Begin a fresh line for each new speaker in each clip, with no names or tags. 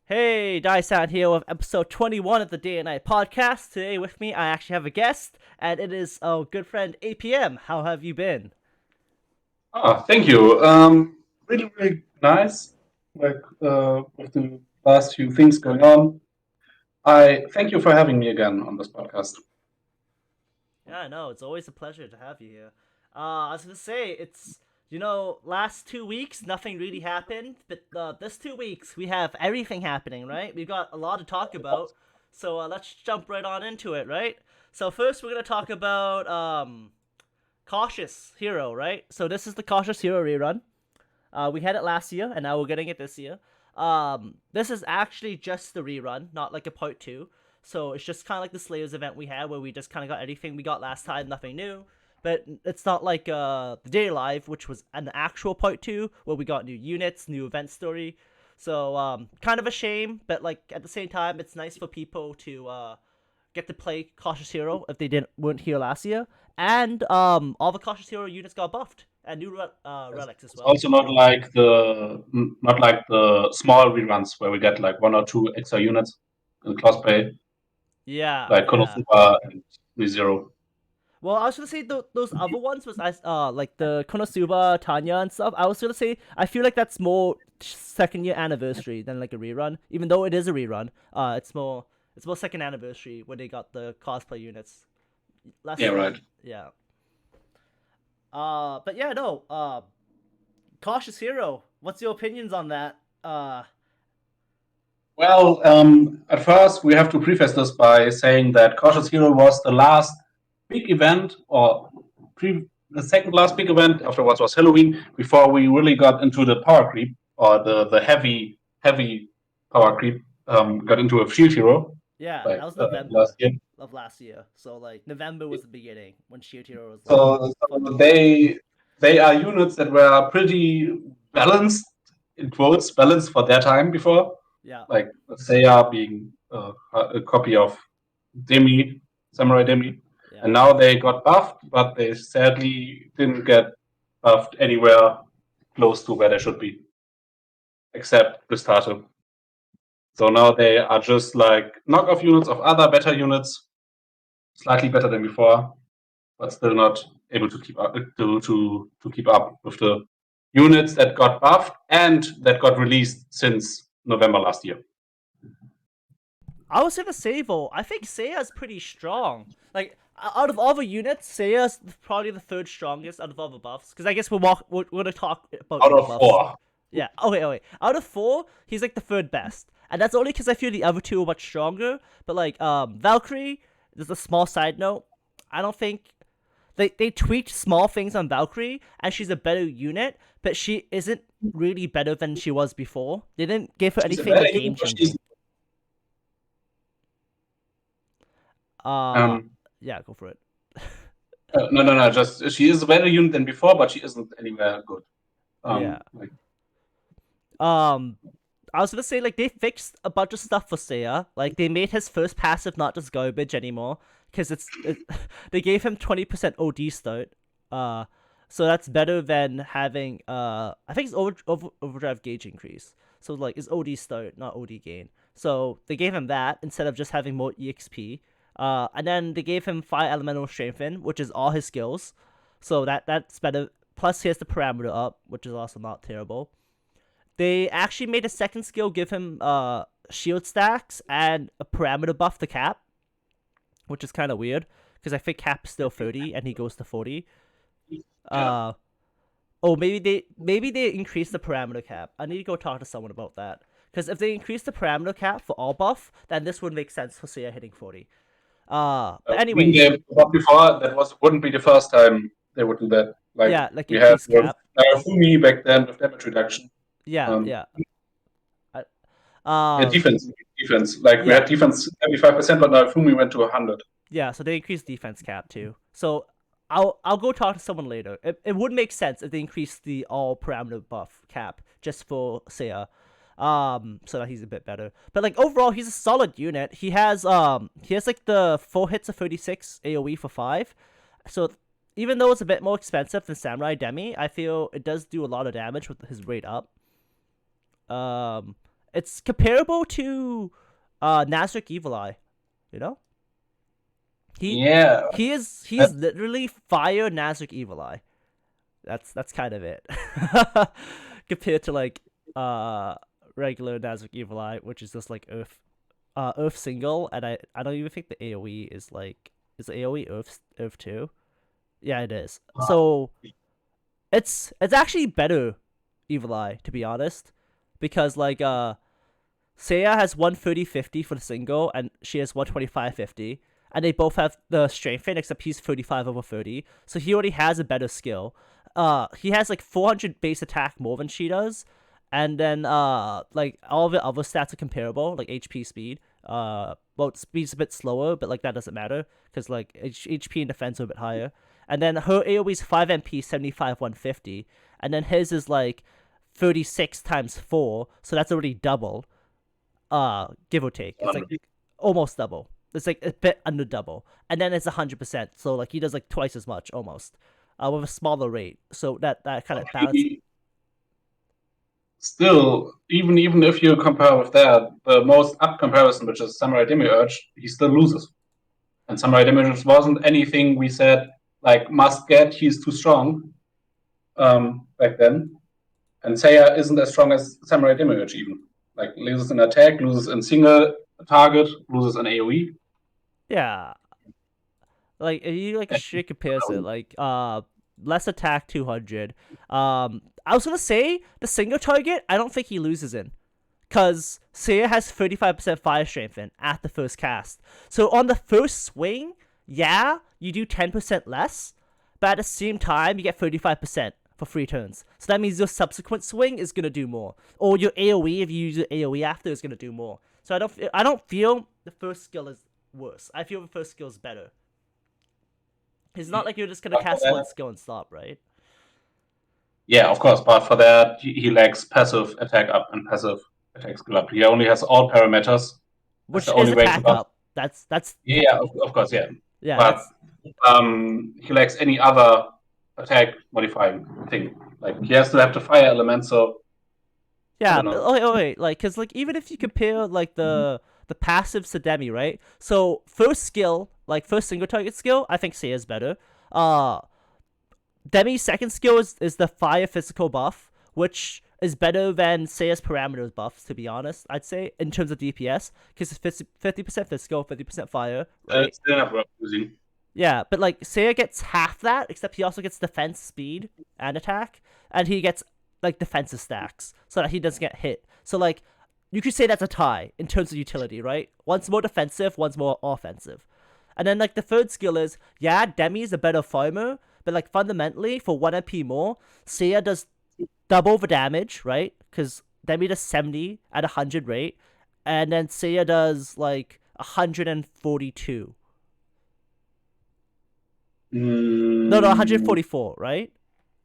Hey, Daisan here with episode 21 of the Day and Night Podcast. Today with me, I actually have a guest, and it is our good friend APM. How have you been?
Thank you. Really, really nice. With the last few things going on. I thank you for having me again on this podcast.
Yeah, no, it's always a pleasure to have you here. I was gonna say, last 2 weeks, nothing really happened, but this 2 weeks, we have everything happening, right? We've got a lot to talk about, so let's jump right on into it, right? So first, we're gonna talk about Cautious Hero, right? So this is the Cautious Hero rerun. We had it last year, and now we're getting it this year. This is actually just the rerun, not like a part two. So it's just kind of like the Slayers event we had, where we just kind of got everything we got last time, nothing new. But it's not like the Day Live, which was an actual part two, where we got new units, new event story. So kind of a shame, but like at the same time, it's nice for people to get to play Cautious Hero if they weren't here last year. And all the Cautious Hero units got buffed and new relics as
It's
well.
also not like the small reruns where we get like one or two extra units in cosplay,
Yeah,
like
yeah.
Konosuba and ReZero.
Well, I was gonna say those other ones was like the Konosuba, Tanya, and stuff. I was gonna say I feel like that's more second year anniversary than like a rerun, even though it is a rerun. It's more second anniversary when they got the cosplay units.
Yeah,
Less,
right.
yeah. But yeah, no. Cautious Hero. What's your opinions on that?
Well, at first we have to preface this by saying that Cautious Hero was the last big event, or the second last big event. Afterwards was Halloween. Before we really got into the power creep, or the heavy power creep, got into a Shield Hero
Yeah, that
like
was
last
November
year.
of last year. So like November was the beginning when Shield Hero was like
So
fucking big.
they are units that were pretty balanced, in quotes, balanced for their time before,
Yeah,
like Seiya being a copy of Demi, Samurai Demi.
yeah.
And now they got buffed, but they sadly didn't get buffed anywhere close to where they should be, except the starter. So now they are just like knockoff units of other better units, slightly better than before, but still not able to keep up to keep up with the units that got buffed and that got released since November last year.
I was gonna say though, I think Seiya's pretty strong. Like out of all the units, Seiya's probably the third strongest out of all the buffs. Because I guess we're gonna talk about
Out
new
of
buffs.
four.
Yeah. Okay. Okay. Out of four, he's like the third best, and that's only because I feel the other two are much stronger. But like Valkyrie, there's a small side note. I don't think they tweaked small things on Valkyrie, and she's a better unit, but she isn't really better than she was before. They didn't give her
She's a
anything
better
like
unit,
game
but she's
changing. Uh,
um,
yeah, go for it.
no. Just she is a better unit than before, but she isn't anywhere good.
Yeah.
Like
Um, I was gonna say like they fixed a bunch of stuff for Seiya. Like they made his first passive not just garbage anymore, because they gave him 20% OD start. Uh, so that's better than having I think it's overdrive gauge increase. So like it's OD start, not OD gain. So they gave him that instead of just having more EXP. And then they gave him fire elemental strengthen, which is all his skills. So that's better. Plus he has the parameter up, which is also not terrible. They actually made a second skill give him shield stacks and a parameter buff to cap, which is kind of weird because I think cap is still 30 and he goes to 40.
yeah,
Uh oh, maybe they increased the parameter cap. I need to go talk to someone about that. Because if they increase the parameter cap for all buff, then this would make sense for Seiya hitting 40. But
Green
anyways,
Game but before that wouldn't be the first time they would do that. Like
yeah, like
we had
increased
with
cap.
Fumi back then with damage reduction.
Yeah,
Um,
yeah. I,
yeah,
um,
defense. Like we
yeah,
had defense 75%, but now Fumi went to 100.
Yeah, so they increased defense cap too. So I'll go talk to someone later. It would make sense if they increased the all parameter buff cap just for Seiya. So that he's a bit better. But like overall he's a solid unit. He has like the 4 hits of 36 AoE for 5. So even though it's a bit more expensive than Samurai Demi, I feel it does do a lot of damage with his rate up. Um It's comparable to Nazarick Evil Eye, you know?
Yeah,
He's literally fire Nazarick Evil Eye. That's kind of it. Compared to like regular Nazarick Evil Eye, which is just like Earth single, and I don't even think the AoE is like, is the AoE Earth 2? Yeah, it is. So it's actually better Evil Eye, to be honest, because like Seiya has 130-50 for the single, and she has 125-50, and they both have the strengthen, except he's 35 over 30, so he already has a better skill. He has like 400 base attack more than she does, and then like all of the other stats are comparable, like HP, speed. Well, speed's a bit slower, but like that doesn't matter because like HP and defense are a bit higher. And then her AoE is 5 MP, 75, 150, and then his is like 36 times 4, so that's already double. Give or take, it's like almost double. It's like a bit under double, and then it's 100%. So like he does like twice as much almost, with a smaller rate. So that kind of balances.
Still, even if you compare with that, the most up comparison, which is Samurai Demiurge, he still loses. And Samurai Demiurge wasn't anything we said like must get. He's too strong back then. And Seiya isn't as strong as Samurai Demiurge even. Like loses in attack, loses in single target, loses in AoE.
Yeah, like if you like shit compares it, like less attack 200. I was gonna say the single target, I don't think he loses in, cause Seiya has 35% fire strength in at the first cast. So on the first swing, yeah, you do 10% less, but at the same time you get 35% for 3 turns. So that means your subsequent swing is gonna do more, or your AoE, if you use your AoE after, is gonna do more. So I don't feel the first skill is worse. I feel the first skill is better. It's not like you're just gonna cast one skill and stop, right?
Yeah, of course, but for that he lacks passive attack up and passive attack skill up. He only has all parameters. That's
Which
the
is
only way to
attack
buff.
up. That's
Yeah, of course, yeah.
yeah.
But
That's
he lacks any other attack modifying thing. Like he has to have the fire element, so I
yeah.
don't
But
know.
wait, like, cause like even if you compare like the passive to Demi, right? So first skill, like first single target skill, I think Seiya's better. Uh, Demi's second skill is the fire physical buff, which is better than Seiya's parameters buffs, to be honest, I'd say, in terms of DPS, because it's 50% physical, 50% fire, right?
It's still not worth using.
Yeah, but like Seiya gets half that, except he also gets defense, speed, and attack, and he gets like defensive stacks, so that he doesn't get hit. So like, you could say that's a tie in terms of utility, right? One's more defensive, one's more offensive. And then like the third skill is, yeah, Demi is a better farmer, but like fundamentally for 1 MP more, Seiya does double the damage, right? Because Demi does 70 at 100 rate, and then Seiya does like 142. No, 144, right?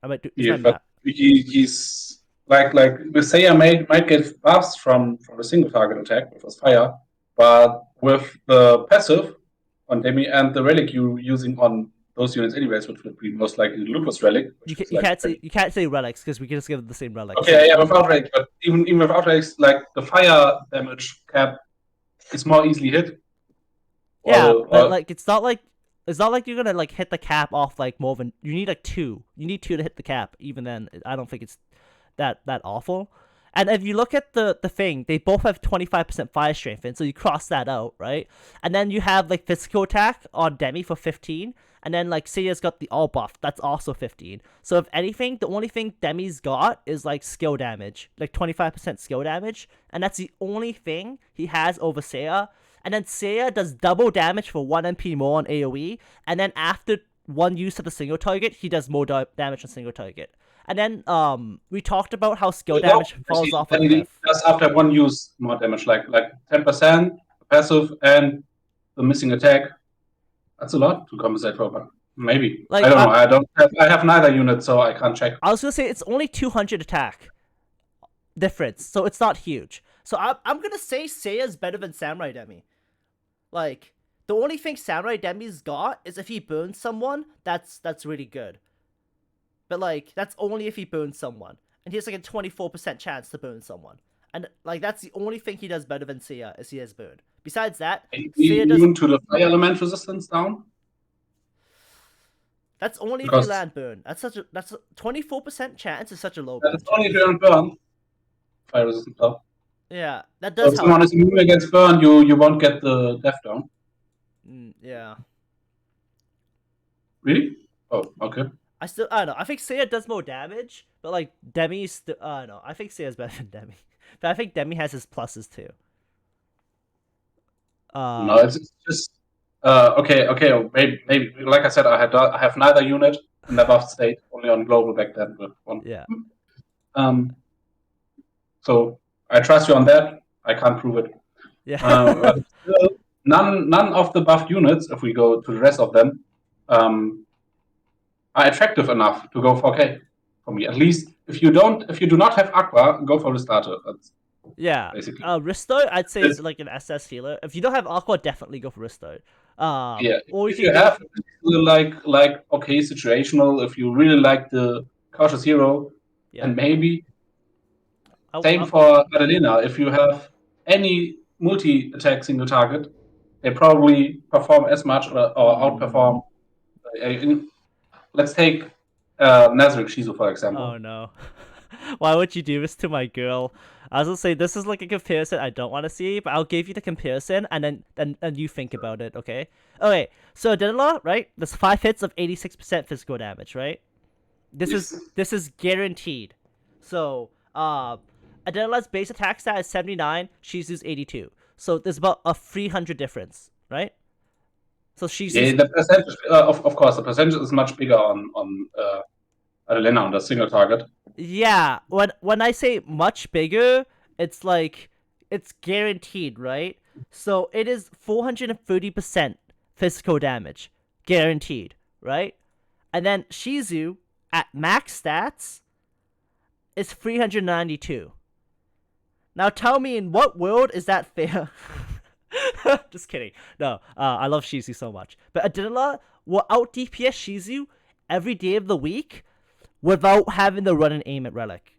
I might do.
Yeah, but he's like the Seiya might get buffs from the single target attack with his fire, but with the passive on Demi and the relic you using on those units anyways, which would be most likely the Lupus relic.
You,
Which
you can't say relics because we can just give them the same relics.
Okay, yeah, without relic, but even without relics, like the fire damage cap is more easily hit.
Yeah, but like it's not like you're gonna like hit the cap off like more than you need like 2. You need 2 to hit the cap. Even then, I don't think it's that awful. And if you look at the thing, they both have 25% fire strength, and so you cross that out, right? And then you have like physical attack on Demi for 15, and then like Seiya's got the all buff, that's also 15. So if anything, the only thing Demi's got is like skill damage, like 25% skill damage, and that's the only thing he has over Seiya. And then Seiya does double damage for 1 MP more on AoE, and then after one use of the single target, he does more damage on single target. And then we talked about how skill damage falls off a cliff.
Just after one use, more damage, like 10% passive and the missing attack. That's a lot to compensate for, but maybe. Like, I don't know. I have neither unit, so I can't check.
I was gonna say it's only 200 attack difference, so it's not huge. So I'm gonna say Seiya's better than Samurai Demi. Like, the only thing Samurai Demi's got is if he burns someone, that's really good. But like, that's only if he burns someone. And he has like a 24% chance to burn someone. And like that's the only thing he does better than Seiya is he has burn. Besides that, Seiya does.
Immune to the fire element resistance down.
That's only if you
Because
land burn. That's 24% chance is such a low
that
burn
is only
chance.
if you're on burn. Fire resistance down.
Yeah, that
So
does
if
help.
someone is immune against burn, you won't get the death down.
Yeah.
Really? Oh, okay.
I don't know. I think Seiya does more damage, but like Demi's still. I don't know. I think Seiya's better than Demi, but I think Demi has his pluses too.
No, it's just okay. Maybe like I said, I have neither unit in the buffed state, only on global back then with one.
Yeah.
So I trust you on that. I can't prove it.
Yeah.
But still, none of the buffed units, if we go to the rest of them, are attractive enough to go 4K for me. At least if you do not have Aqua, go for the starter. That's basically.
Risto, I'd say is like an SS healer. If you don't have Aqua, definitely go for Risto.
Yeah,
or
if you have like okay situational, if you really like the cautious hero, and maybe same for Adelina. If you have any multi-attack single target, they probably perform as much or outperform. Let's take Nazarick Shizu for example.
Oh no. Why would you do this to my girl? I was gonna say this is like a comparison I don't want to see, but I'll give you the comparison and then you think about it, okay? Okay, so Adenala, right? There's 5 hits of 86% physical damage, right? This is guaranteed. So Adenala's base attack stat is 79, Shizu's 82. So there's about a 300 difference, right? So Shizu's...
Yeah, the percentage of course the percentage is much bigger on Adelina on the single target.
Yeah, when I say much bigger, it's like it's guaranteed, right? So it is 430% physical damage, guaranteed, right? And then Shizu at max stats is 392. Now tell me, in what world is that fair? Just kidding. No, I love Shizu so much. But Adenala will out DPS Shizu every day of the week without having to run and aim at Relic.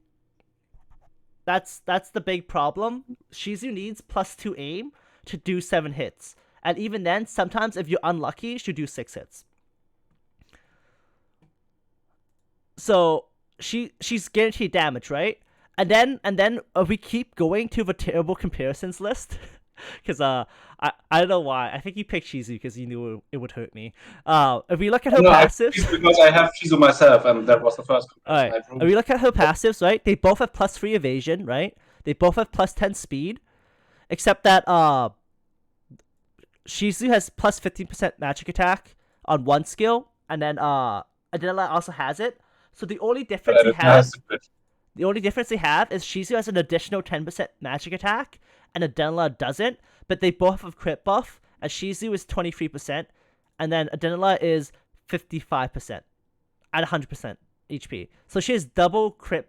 That's the big problem. Shizu needs +2 aim to do 7 hits. And even then, sometimes if you're unlucky, she'll do 6 hits. So she's guaranteed damage, right? And then we keep going to the terrible comparisons list. Because I don't know why. I think you picked Shizu because you knew it would hurt me. If we look at her passives,
because I have Shizu myself, and that was the first.
Alright. If we look at her passives, right? They both have +3 evasion, right? They both have +10 speed, except that Shizu has +15% magic attack on one skill, and then Adenala also has it. So the only difference they have is Shizu has an additional 10% magic attack, and Adenala doesn't, but they both have crit buff, and Shizu is 23%, and then Adenala is 55% at 100% HP. So she has double crit,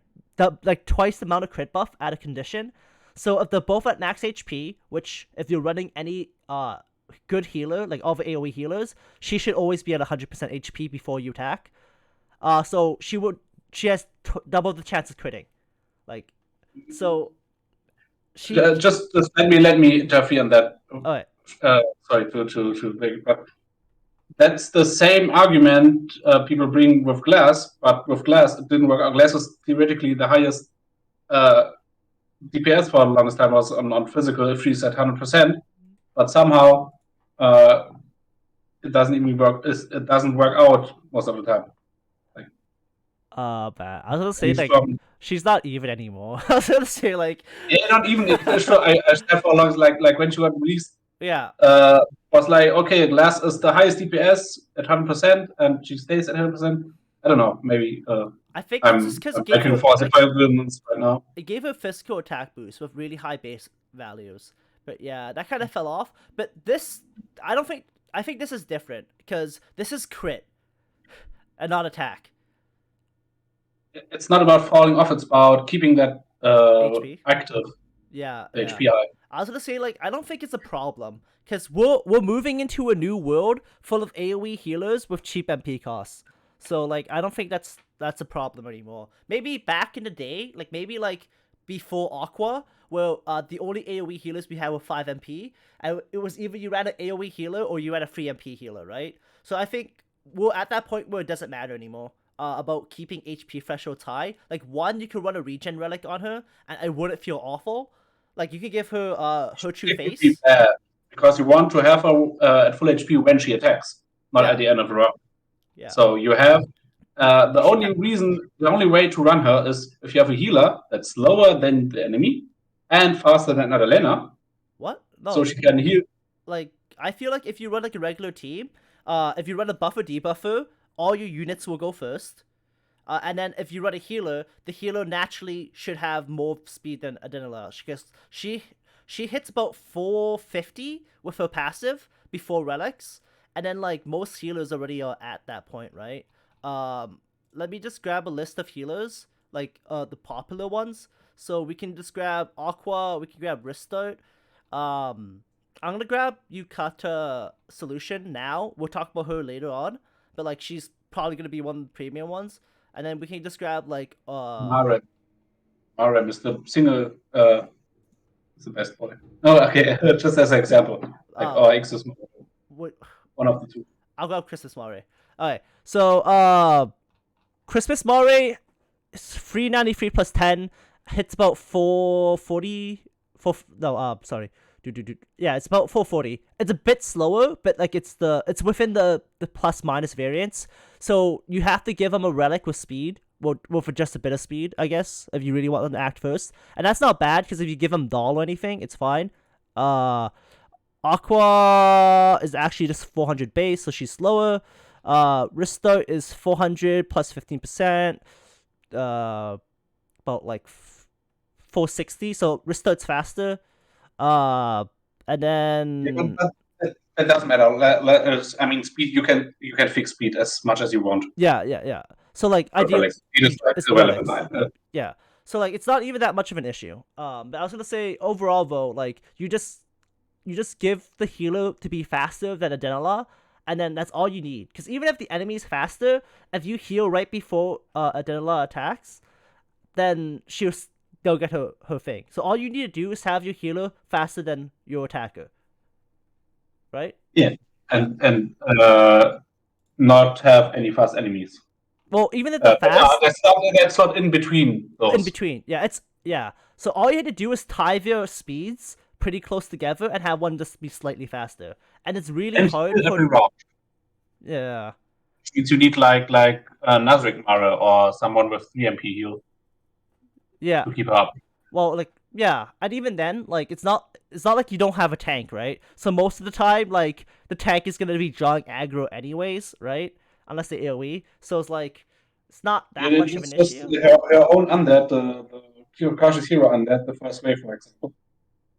like twice the amount of crit buff at a condition. So if they're both at max HP, which if you're running any good healer, like all the AoE healers, she should always be at 100% HP before you attack. So she has double the chance of critting. Like, so...
Just let me interfere on that.
Alright.
Sorry but that's the same argument people bring with Glass, but with Glass it didn't work out. Glass was theoretically the highest DPS for the longest time was on physical if she's at 100%, but somehow it doesn't even work. It doesn't work out most of the time.
Bad. I was gonna say like she's not even anymore. I was gonna say like
not even. I said for long like when she got released.
Yeah.
Was like okay, Glass is the highest DPS at 100%, and she stays at 100%. I don't know. Maybe.
I think it's just because
it
gave her physical attack boost with really high base values. But yeah, that kind of fell off. But this, I think this is different because this is crit and not attack.
It's not about falling off, it's about keeping that HP active.
Yeah.
HP high.
I was gonna say like I don't think it's a problem because we're moving into a new world full of AoE healers with cheap MP costs. So like I don't think that's a problem anymore. Maybe back in the day, like maybe like before Aqua, where the only AoE healers we had were 5 MP, and it was either you ran an AoE healer or you ran a 3 MP healer, right? So I think we're at that point where it doesn't matter anymore. About keeping HP thresholds high. Like, one, you could run a regen relic on her, and it wouldn't feel awful. Like, you could give her her true
It would be
face.
bad because you want to have her at full HP when she attacks, not at the end of the round.
Yeah.
So you have the only way to run her is if you have a healer that's slower than the enemy and faster than another laner.
What? No.
So she can heal.
Like, I feel like if you run like a regular team, if you run a buffer debuffer, all your units will go first. And then if you run a healer, the healer naturally should have more speed than Adenala, because she hits about 450 with her passive before relics, and then like most healers already are at that point, right? Let me just grab a list of healers, like the popular ones. So we can just grab Aqua, we can grab Restart. I'm gonna grab Yukata Solution now. We'll talk about her later on, but like she's probably gonna be one of the premium ones. And then we can just grab like
Marem is the single is the best boy. Oh, okay. Just as an example, like X's one of the two.
I'll grab Christmas Mare. Alright, so Christmas Mare is 393 plus 10, hits about 440. Yeah, it's about 440. It's a bit slower, but like it's within the plus minus variance. So you have to give them a relic with speed, well for just a bit of speed, I guess, if you really want them to act first. And that's not bad, because if you give them doll or anything, it's fine. Aqua is actually just 400 base, so she's slower. Restart is 400 plus 15%. About like 460, so Restart's faster. And then
it doesn't matter. I mean, speed. You can fix speed as much as you want.
Yeah. So like
speed is like irrelevant.
Yeah. So like it's not even that much of an issue. But I was gonna say overall though, like you just give the healer to be faster than Adenala, and then that's all you need. Because even if the enemy is faster, if you heal right before Adenala attacks, then they'll get her thing. So all you need to do is have your healer faster than your attacker. Right?
Yeah. And not have any fast enemies.
Well, even if the fast
that's not in between those.
In between. Yeah. So all you had to do is tie their speeds pretty close together and have one just be slightly faster. And it's really hard
every round.
Yeah.
You need like Nazarick Mara or someone with 3 MP heal.
Yeah.
To keep up.
Well, like, yeah, and even then, like, it's not like you don't have a tank, right? So most of the time, like, the tank is gonna be drawing aggro anyways, right? Unless they AoE. So it's like, it's not that much of an issue.
Her own undead, the cautious hero undead, the first wave, for example.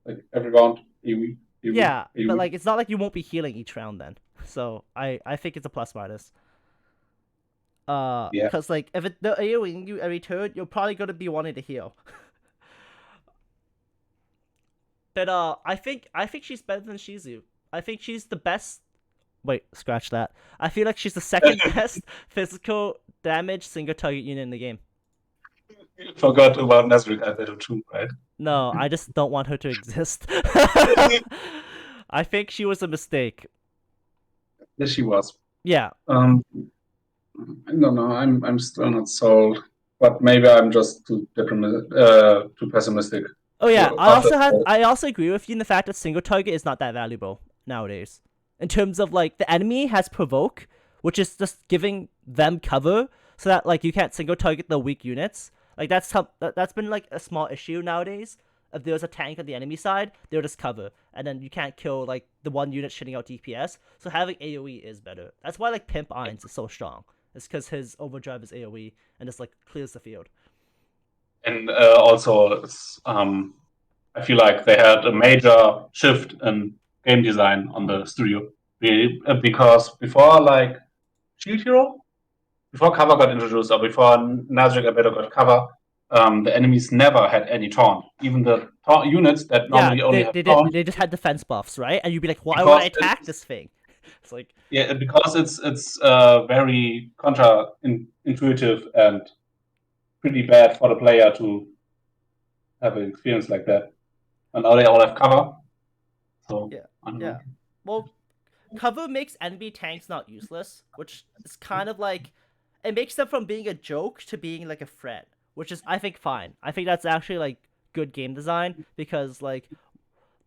Like every round, AoE.
Yeah, but like, it's not like you won't be healing each round then. So I think it's a plus minus. Because like if the AoEing you every turn, you're probably gonna be wanting to heal. But I think she's better than Shizu. I think she's the best. Wait, scratch that. I feel like she's the second best physical damage single target unit in the game.
You forgot about Nazarick Albedo too, right?
No, I just don't want her to exist. I think she was a mistake.
Yes, she was.
Yeah.
I don't know. I'm still not sold, but maybe I'm just too pessimistic.
Oh yeah, I also agree with you in the fact that single target is not that valuable nowadays. In terms of like the enemy has provoke, which is just giving them cover so that like you can't single target the weak units. Like that's been like a small issue nowadays. If there's a tank on the enemy side, they'll just cover, and then you can't kill like the one unit shitting out DPS. So having AoE is better. That's why like Pimp Irons is so strong. It's because his overdrive is AoE and just like clears the field.
And also, I feel like they had a major shift in game design on the studio because before like Shield Hero, before cover got introduced, or before Nazarick Albedo got cover, the enemies never had any taunt. Even the taunt units that normally only have taunt,
they just had defense buffs, right? And you'd be like, why would I attack this thing? It's like
because it's very intuitive and pretty bad for the player to have an experience like that. And now they all have cover. So
Yeah,
I don't
yeah.
know.
Well, cover makes enemy tanks not useless, which is kind of like it makes them from being a joke to being like a threat, which is I think fine. I think that's actually like good game design because like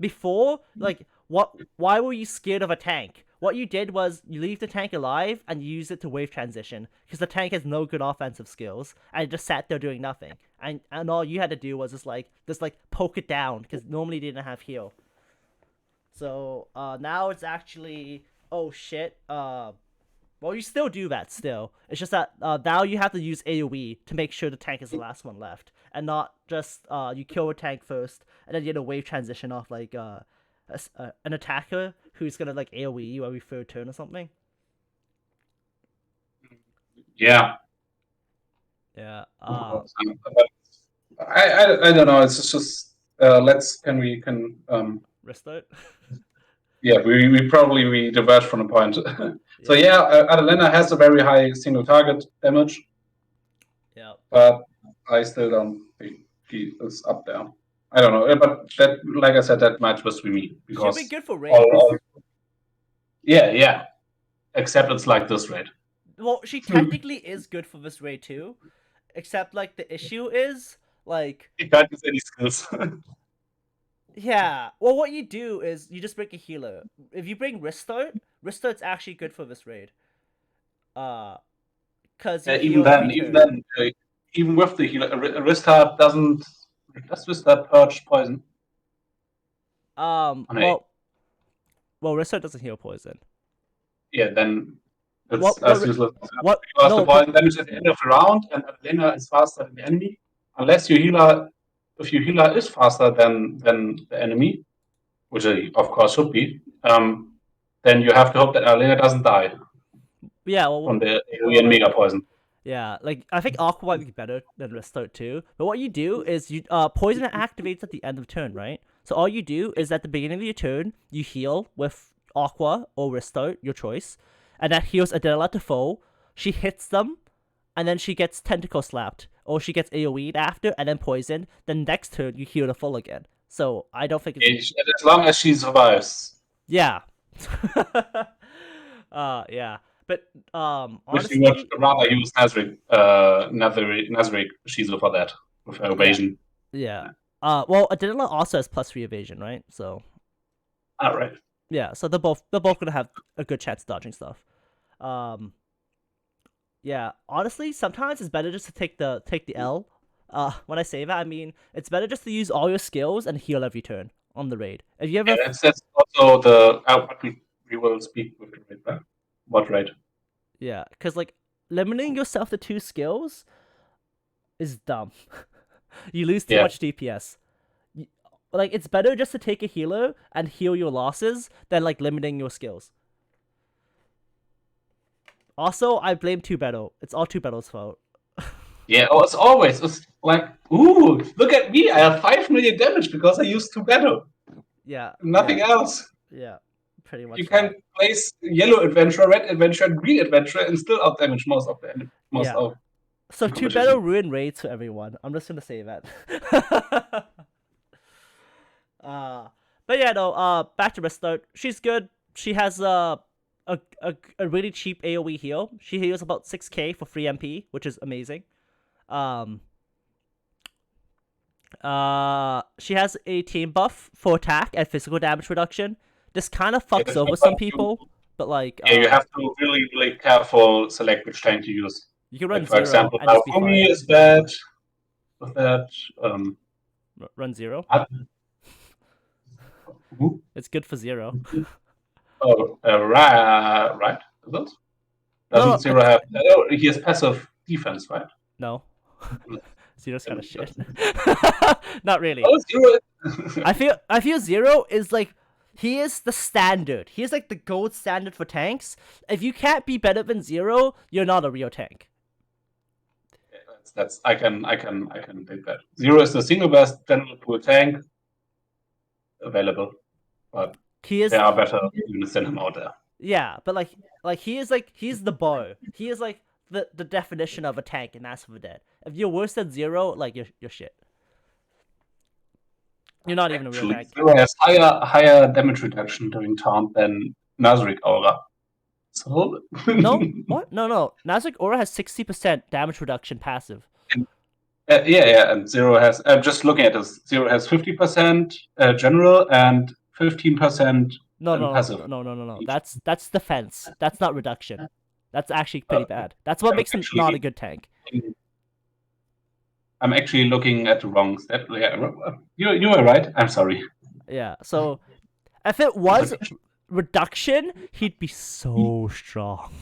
before, like what why were you scared of a tank? What you did was you leave the tank alive and you use it to wave transition because the tank has no good offensive skills and it just sat there doing nothing. And all you had to do was just like poke it down because normally it didn't have heal. So now it's actually oh shit. Well, you still do that still. It's just that now you have to use AoE to make sure the tank is the last one left, and not just you kill a tank first and then you get a wave transition off like an attacker who's gonna like AoE you every third turn or something.
Yeah.
Yeah.
I don't know. It's just we can
Restart.
yeah, we probably we diverge from the point. So
Yeah.
yeah, Adelena has a very high single target damage,
Yeah.
but I still don't think he is up there. I don't know, but that, like I said, that might just be me
She'll be
because
good for raids.
yeah, except it's like this raid.
Well, she technically is good for this raid too, except like the issue is like
He can't use any skills.
yeah. Well, what you do is you just bring a healer. If you bring Restart's actually good for this raid. Cause you
Even
heal every
then,
turn.
even with the healer, Restart does Restart purge poison? Oh, no.
Well, Restart doesn't heal poison.
Yeah, then it's
What?
as
What?
useless.
What?
Because the
No, but
poison damage at the end of the round, and Adelena is faster than the enemy. Unless your healer, if your healer is faster than the enemy, which he of course should be, then you have to hope that Adelena doesn't die
yeah. Well,
from the AoE and Mega Poison.
yeah. Like I think Aqua might be better than Restart too. But what you do is you poison activates at the end of turn, right? So all you do is at the beginning of your turn you heal with Aqua or Restart, your choice, and that heals Adela to foe. She hits them, and then she gets tentacle slapped, or she gets AoE'd after, and then poisoned. Then next turn you heal the full again. So I don't think it's
As long as she survives.
yeah. Yeah. But
Which you would
honestly,
rather use Nazarick Shizu for that, with her
yeah.
evasion.
Yeah. Well, Adela also has +3 evasion, right? So
Alright.
yeah, so they're both gonna have a good chance of dodging stuff. Um, yeah. Honestly, sometimes it's better just to take the L. When I say that, I mean it's better just to use all your skills and heal every turn on the raid. If you ever,
Yeah, that's also the what we will speak with the raid, right? What raid?
yeah, because like limiting yourself to 2 skills is dumb. You lose too
Yeah.
much DPS. Like it's better just to take a healer and heal your losses than like limiting your skills. Also, I blame Two Battle. It's all Two Battle's fault.
Yeah, it's always it's like, ooh, look at me! I have 5 million damage because I used 2 battle.
Yeah.
Nothing else.
Yeah. Pretty much
You
that.
can place yellow adventurer, red adventurer, and green adventurer, and still out damage most of the most
Yeah.
of
So
the
Two Battle
competition.
ruin raids for everyone. I'm just gonna say that. uh, but yeah, no. Back to Restart. She's good. She has a really cheap AOE heal. She heals about 6k for free MP, which is amazing. Um, she has a team buff for attack and physical damage reduction. This kind of fucks over some people, but like,
Yeah, you have to really careful select which tank to use.
you can
Like
run
for
zero
example,
and just be fine.
Naofumi is bad with that.
Run zero.
Who?
It's good for zero.
Oh, right. Is it? Doesn't
No,
Zero have? Oh, he has passive defense, right?
no. Zero's kind of shit. Not really.
Oh, Zero.
I feel Zero is like he is the standard. He is like the gold standard for tanks. If you can't be better than Zero, you're not a real tank.
That's I can take that. Zero is the single best general pool tank available, but
He is
there are better units than him out there.
yeah, but he's the bar. He is like the definition of a tank in Mass of the Dead. If you're worse than Zero, like you're shit. You're not even a real
Actually,
tank.
Zero has higher damage reduction during taunt than Nazarick Aura. So
No, what? No. Nazarick Aura has 60% damage reduction passive.
yeah, and Zero has. I'm just looking at this. Zero has 50% general and 15% passive.
No. That's defense. That's not reduction. That's actually pretty bad. That's what
I'm
makes him not a good tank.
I'm actually looking at the wrong stat. Yeah, you were right. I'm sorry.
Yeah. So if it was reduction, he'd be so strong.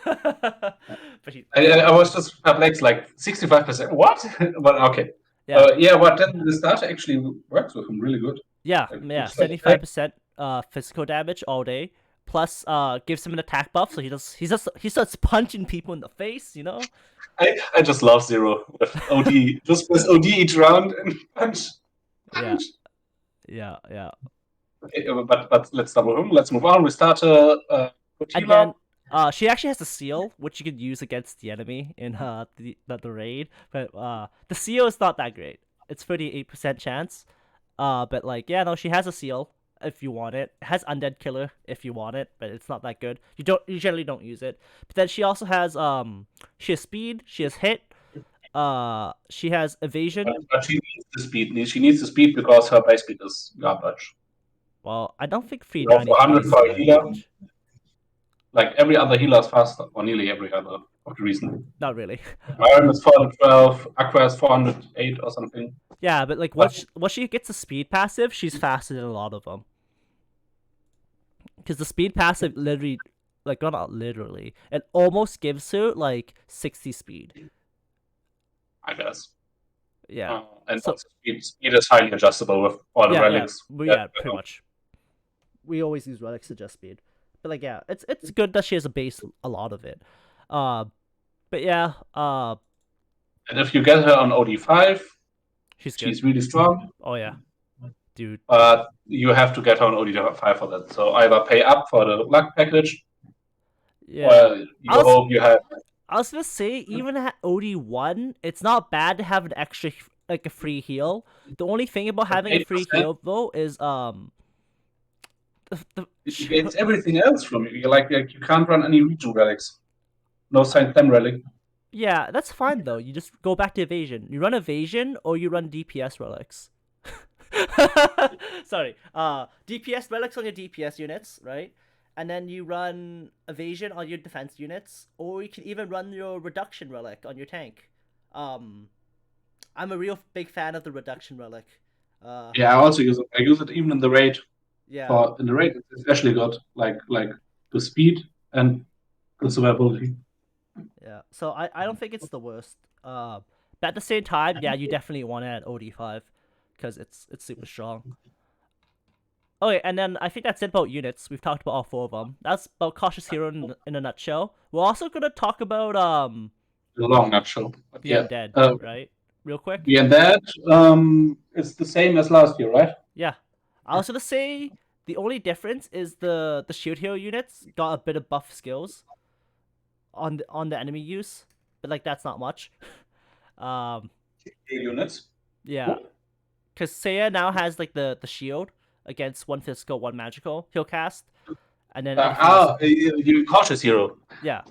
But
I was just perplexed. Like 65%. What? But okay.
yeah.
But then the starter actually works with him really good.
Yeah. 75% physical damage all day. Plus gives him an attack buff, so he starts punching people in the face, you know?
I just love Zero with OD. Just press OD each round and punch.
Yeah.
Okay, but let's double him. Let's move on. We start a
And then she actually has a seal, which you could use against the enemy in the raid. But the seal is not that great. It's 38% chance. But like, yeah, no, she has a seal if you want it. It has undead killer if you want it, but it's not that good. You generally don't use it. But then she also has she has speed, she has hit, she has evasion.
But she needs the speed. She needs the speed because her base speed is garbage.
Well, I don't think
400
393
for
is
a healer.
garbage.
Like every other healer is faster, or nearly every other of the reason.
Not really.
Iron is 412, Aqua is 408 or something.
Yeah, but like once she gets a speed passive, she's faster than a lot of them. Because the speed passive literally, like not literally, it almost gives her like 60 speed.
I guess.
Yeah.
And so, speed is highly adjustable with all the relics.
Yeah, pretty much. We always use relics to adjust speed. But like, yeah, it's good that she has a base, a lot of it. But yeah.
And if you get her on OD5, she's really strong.
Oh yeah, dude.
But you have to get her on OD5 for that. So either pay up for the luck package.
Yeah.
Or you hope you have.
I was gonna say, even at OD1, it's not bad to have an extra, like a free heal. The only thing about having a free heal though is
it's everything else from you. Like you can't run any region relics. No Saint Them relic.
Yeah, that's fine though. You just go back to evasion. You run evasion or you run DPS relics. Sorry. DPS relics on your DPS units, right? And then you run evasion on your defense units, or you can even run your reduction relic on your tank. I'm a real big fan of the reduction relic.
Yeah, I also use it. I use it even in the raid.
Yeah.
In the raid, it's especially good. Like the speed and the survivability.
Yeah. So I don't think it's the worst. But at the same time, yeah, you definitely want it at OD5 because it's super strong. Okay, and then I think that's it about units. We've talked about all 4 of them. That's about Cautious Hero in a nutshell. We're also gonna talk about
a long nutshell.
The Undead, right? Real quick.
The Undead is the same as last year, right?
Yeah. I was gonna say the only difference is the Shield Hero units got a bit of buff skills on the enemy use, but like that's not much.
Units.
Yeah. Because Seiya now has like the shield against 1 physical, 1 magical he'll cast. And then
you Cautious Hero.
Yeah.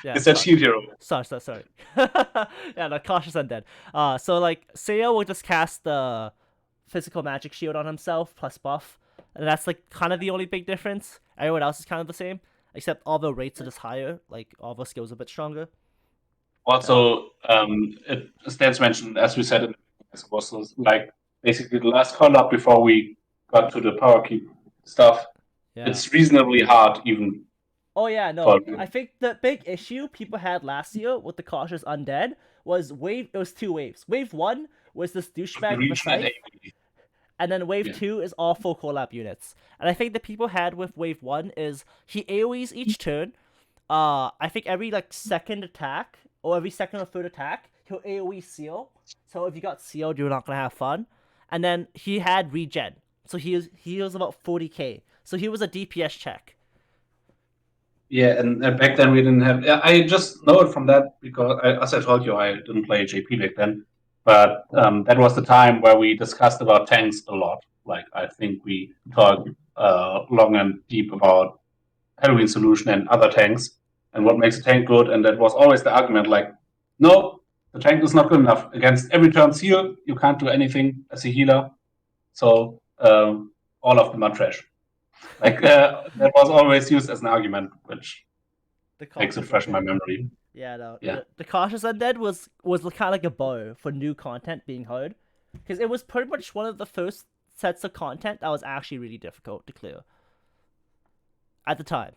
Yeah, it's that Shield Hero.
Sorry. Yeah, the Cautious Undead. So like Seiya will just cast the physical magic shield on himself plus buff. And that's like kind of the only big difference. Everyone else is kind of the same. Except all the rates are just higher. Like all the skills are a bit stronger.
Also, it stands mentioned, as we said, it was like basically the last call up before we got to the power keep stuff. Yeah. It's reasonably hard, even.
Oh yeah, no. I think the big issue people had last year with the Cautious Undead was it was 2 waves. Wave 1 was this douchebag with a scythe, and then wave 2 is all full collab units. And I think the people had with wave 1 is he AoEs each turn. I think every like second attack or every second or third attack he'll AoE seal. So if you got sealed, you're not gonna have fun. And then he had regen, so he was about 40k. So he was a DPS check.
Yeah, and back then we didn't have. I just know it from that because, as I told you, I didn't play JP back then. But that was the time where we discussed about tanks a lot. Like, I think we talked long and deep about Halloween Solution and other tanks and what makes a tank good. And that was always the argument, like, no, the tank is not good enough. Against every turn heal, you can't do anything as a healer. So all of them are trash. Like, that was always used as an argument, which makes it fresh in my memory.
Yeah, no.
Yeah.
The Cautious Undead was kind of like a bow for new content being heard. Because it was pretty much one of the first sets of content that was actually really difficult to clear. At the time.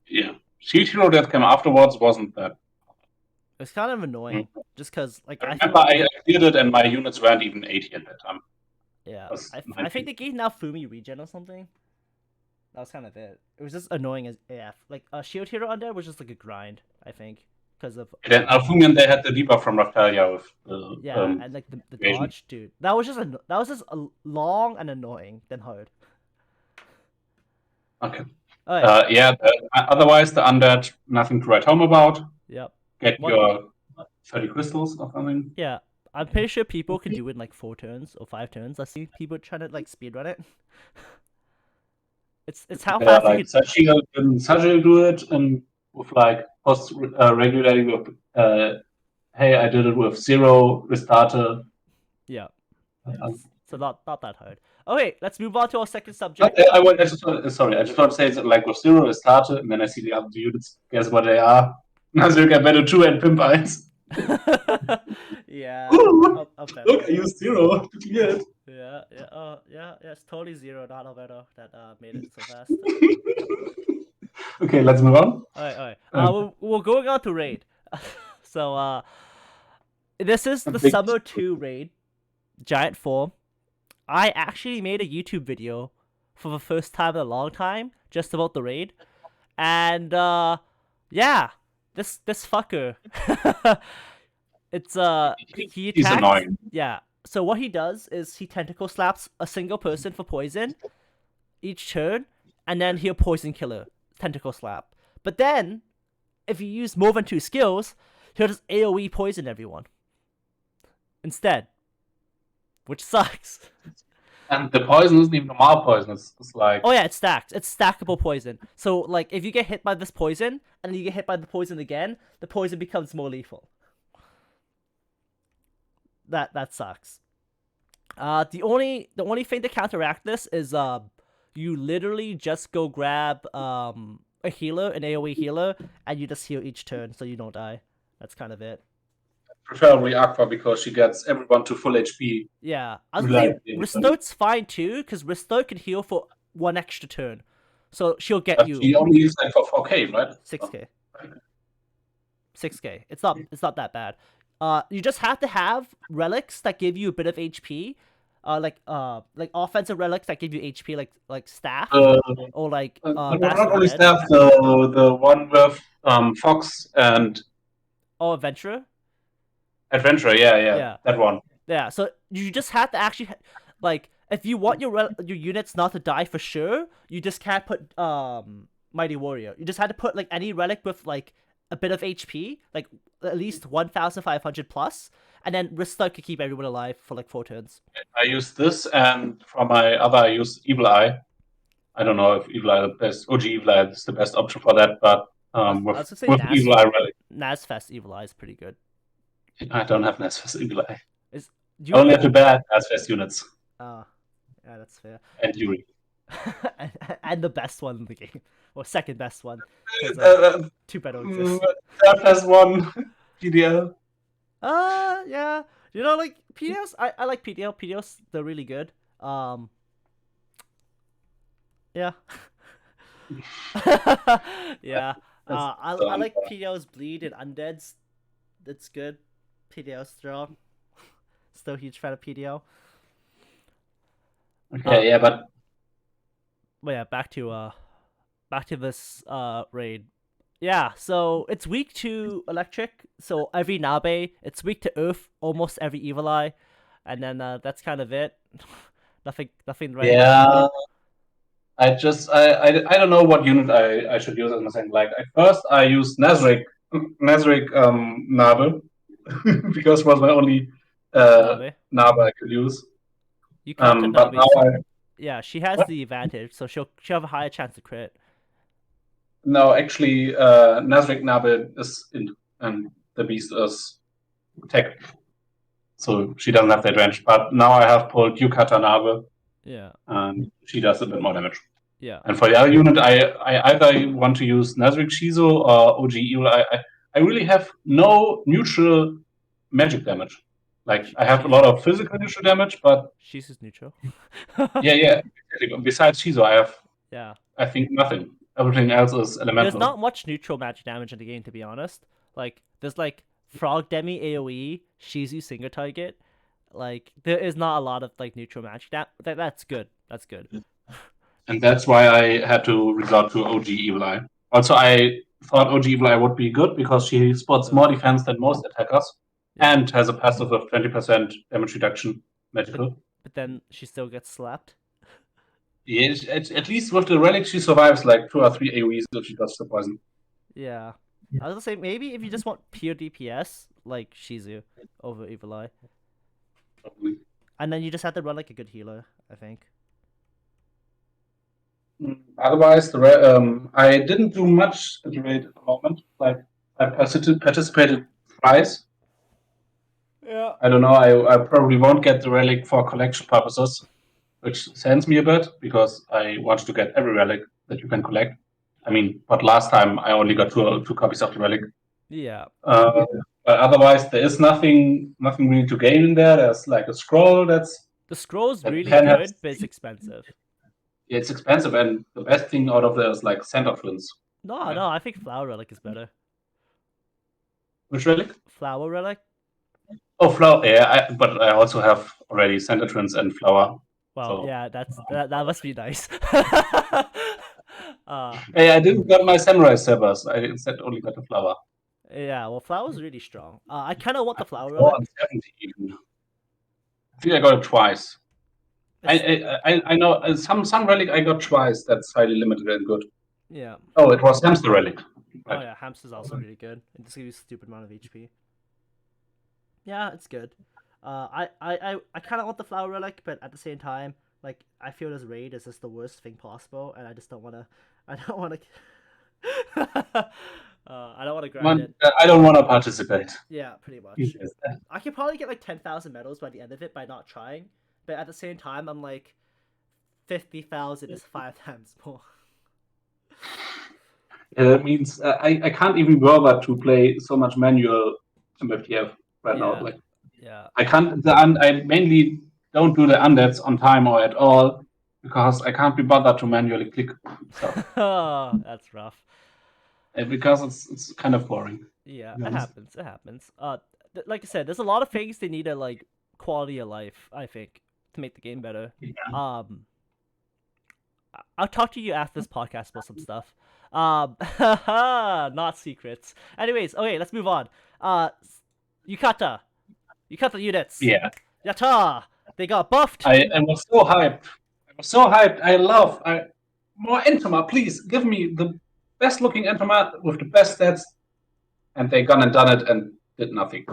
Yeah. Shield Hero that came afterwards wasn't that.
It's kind of annoying, just because like
I remember I cleared it and my units weren't even 80 at that time.
Yeah, I think they gave now Fumi regen or something. That was kind of it. It was just annoying as AF. Like Shield Hero Undead was just like a grind, I think, because of.
Then Alfumian, they had the debuff from Raftalia with
and like the dodge, dude. That was just long and annoying than hard.
Okay. Otherwise, the undead, nothing to write home about.
Yep.
Get your 30 crystals or something.
Yeah, I'm pretty sure people can do it in like 4 turns or 5 turns. I see people trying to like speedrun it. It's how fast
like
you
can Sajil do it and with like post regulating with hey, I did it with 0 restarter.
Yeah. So not that hard. Okay, let's move on to our second subject.
I just want to say that like with 0 restarter, and then I see the other units. Guess what they are? Nazirka Battle 2 and Pimp 1.
Yeah.
Look, I used 0 to clear it.
Yeah. It's totally 0, not Alberto, that made it so fast.
Okay, let's move on.
Alright. We're going on to raid. So this is the Summer 2 raid, Giant Form. I actually made a YouTube video for the first time in a long time just about the raid, and yeah, this fucker. It's he attacks.
He's annoying.
Yeah. So what he does is he tentacle slaps a single person for poison each turn, and then he'll poison killer tentacle slap. But then, if you use more than 2 skills, he'll just AoE poison everyone instead, which sucks.
And the poison isn't even normal poison. It's like...
Oh yeah, it's stacked. It's stackable poison. So like, if you get hit by this poison and then you get hit by the poison again, the poison becomes more lethal. That sucks. The only thing to counteract this is you literally just go grab a healer, an AoE healer, and you just heal each turn so you don't die. That's kind of it.
Preferably Aqua because she gets everyone to full HP.
Yeah, I was saying Ristote's fine too because Ristote can heal for 1 extra turn, so she'll get
but
you.
She only uses that for 4K, right?
6K. 6K. It's not that bad. You just have to have relics that give you a bit of HP, like offensive relics that give you HP, like staff or like.
Not only staff, the one with Fox and.
Oh, Adventurer.
Adventurer, yeah, that one.
Yeah, so you just have to actually, like, if you want your units not to die for sure, you just can't put Mighty Warrior. You just had to put like any relic with like a bit of HP, like at least 1,500 plus, and then Ristote could keep everyone alive for like 4 turns.
I use this, and for my other, I use Evil Eye. I don't know if Evil Eye OG Evil Eye is the best option for that, but with Evil Eye relic.
Nazfest Evil Eye is pretty good.
I don't have Nazfest Evil Eye. I only have the bad Nazfest units.
Yeah, that's fair.
And Yuri.
and the best one in the game. Or second best one. 2 better exist.
Nazfest 1, PDL.
Yeah. You know, like, PDLs, I like PDL. PDLs, they're really good. Yeah. Yeah. I like PDL's Bleed and Undead's. It's good. PDL's strong. Still a huge fan of PDL.
Okay, yeah, but
yeah, back to this raid. Yeah, so it's weak to Electric, so every Nabe. It's weak to Earth, almost every Evil Eye, and then that's kind of it. nothing right.
Yeah. I don't know what unit I should use as my second. Like at first I used Nazarick Nabe because it was my only
Nabe.
Naba I could use.
Yukata
But
Nabe.
now
Yeah, she has the advantage, so she'll have a higher chance to crit.
no, actually, Nazric Nabe is in, and the beast is tech, so she doesn't have the advantage. But now I have pulled Yukata Nabe,
Yeah.
and she does a bit more damage.
Yeah.
And for the other unit, I either want to use Nazric Shizo or OG Evil. I really have no neutral magic damage. Like, I have a lot of physical neutral damage, but
she's just neutral.
yeah. Besides Shizo, I have,
Yeah.
I think, nothing. Everything else is elemental.
There's not much neutral magic damage in the game, to be honest. Like, there's like Frog Demi AoE, Shizu single target. Like, there is not a lot of like neutral magic. That's good. That's good.
And that's why I had to resort to OG Evil Eye. Also, I thought OG Evil Eye would be good because she spots more defense than most attackers and has a passive of 20% damage reduction magical.
But then she still gets slapped.
Yeah, at least with the relic, she survives like 2 or 3 AoEs if she does the poison.
Yeah. I was gonna say, maybe if you just want pure DPS, like Shizu over Evil Eye.
Probably.
And then you just have to run like a good healer, I think.
Otherwise, I didn't do much at the raid at the moment. Like, I participated twice.
Yeah.
I don't know, I probably won't get the relic for collection purposes, which sends me a bit because I wanted to get every relic that you can collect. I mean, but last time I only got two copies of the relic.
Yeah.
But otherwise, there is nothing really to gain in there. There's like a scroll that's...
The scroll's really good, but it's expensive.
Yeah, it's expensive, and the best thing out of there is like Center Twins.
No, I think Flower Relic is better.
Which relic?
Flower Relic?
Oh, Flower. Yeah, but I also have already Center Twins and Flower.
Well,
so.
Yeah, that must be nice.
Hey, I didn't get my Samurai Sabers. I instead only got the Flower.
Yeah, well, Flower's really strong. I kind of want the Flower Relic.
70 even. I think I got it twice. I know some relic I got twice. That's highly limited and good.
Yeah.
Oh, it was Hamster relic.
Right. Oh yeah, Hamster's also really good. It just gives you a stupid amount of HP. Yeah, it's good. I kind of want the Flower Relic, but at the same time, like, I feel this raid is just the worst thing possible, and I just don't want to. I don't want to. I don't want to grind it.
I don't want to participate.
Yeah, pretty much. I could probably get like 10,000 medals by the end of it by not trying, but at the same time, I'm like, 50,000 is 5 times more.
Yeah, that means I can't even bother to play so much manual MFTF right now. Like,
yeah.
I can't. I mainly don't do the undeads on time or at all because I can't be bothered to manually click stuff.
Oh, that's rough.
And because it's kind of boring.
Yeah, it happens. It happens. Like I said, there's a lot of things they need to like quality of life, I think, to make the game better.
Yeah.
I'll talk to you after this podcast about some stuff. Not secrets. Anyways, okay, let's move on. Yukata units.
Yeah.
Yatta! They got buffed.
I was so hyped. I love more Entoma, please. Give me the best looking Entoma with the best stats. And they gone and done it and did nothing.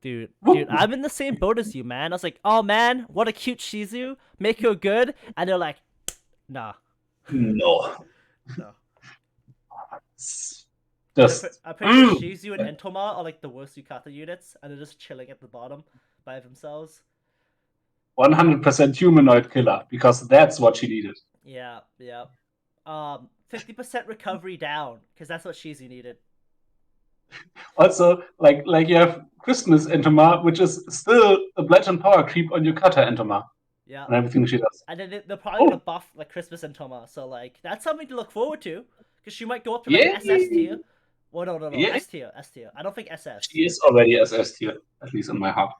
Dude, I'm in the same boat as you, man. I was like, oh man, what a cute Shizu. Make her good. And they're like, nah.
No.
Just I'm pretty sure Shizu and Entoma are like the worst Yukata units, and they're just chilling at the bottom by themselves.
100% humanoid killer, because that's what she needed.
Yeah. 50% recovery down, because that's what Shizu needed.
Also, like you have Christmas Entoma, which is still a bludgeon power creep on Yukata Entoma.
Yeah.
And everything she does.
And then they're probably gonna buff like Christmas Entoma, so like that's something to look forward to, because she might go up to like SS tier. Well, no,
yeah.
S tier. I don't think SS.
She is already SS tier, at least in my heart.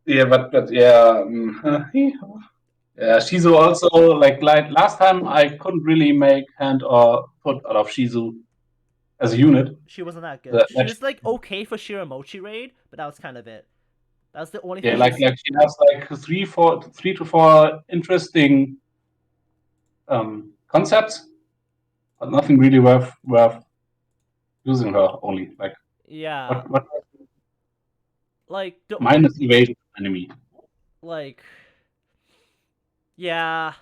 Yeah, but yeah, yeah. Shizu also like last time I couldn't really make hand or foot out of Shizu as a unit.
She wasn't that good. She was like okay for Shiramochi raid, but that was kind of it. That was the only thing.
Yeah, like she has like three to four interesting concepts, but nothing really worth using her. Only like
yeah.
What
Like the
Minus evasion enemy.
like yeah,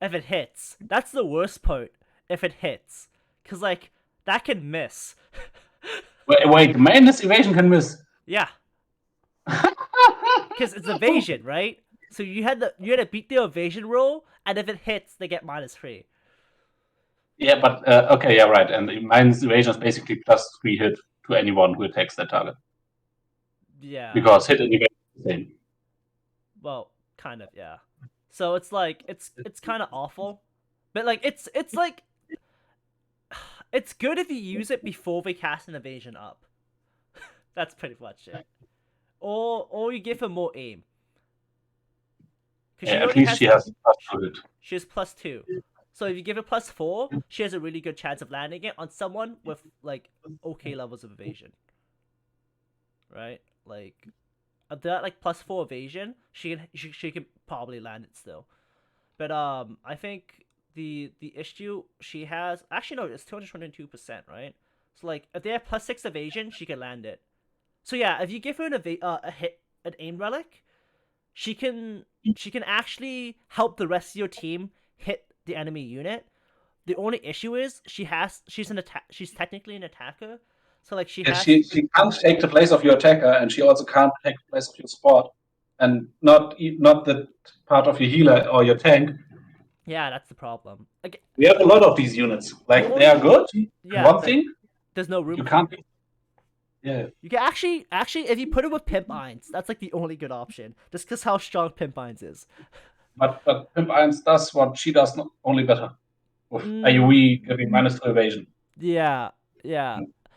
if it hits. That's the worst part. If it hits. Cause like that can miss.
Wait, minus evasion can miss.
Yeah. Cause it's evasion, right? So you had to beat the evasion roll, and if it hits, they get -3.
Yeah, but okay, yeah, right. And the minus evasion is basically +3 hit to anyone who attacks that target.
Yeah.
Because hit and evasion is the same.
Well, kind of, yeah. So it's like it's kind of awful, but like it's like it's good if you use it before they cast an evasion up. That's pretty much it. Or you give her more aim.
Yeah, at least she has +2 hit.
She has +2. So if you give her +4, she has a really good chance of landing it on someone with like okay levels of evasion. Right? Like at that like +4 evasion, she can probably land it still. But I think the issue she has, actually no, it's 222%, right? So like if they have +6 evasion, she can land it. So yeah, if you give her an aim relic, she can actually help the rest of your team hit the enemy unit. The only issue is she's technically an attacker, so like she
can't take the place of your attacker, and she also can't take the place of your support, and not the part of your healer or your tank.
Yeah, that's the problem. Like,
we have a lot of these units. Like they are good.
Yeah.
One thing,
there's no room.
You can't. Yeah.
You can actually if you put it with Pimp Irons, that's like the only good option. Just because how strong Pimp Irons is.
But Pimp Irons does what she does not only better. With AoE giving -2 evasion.
Yeah.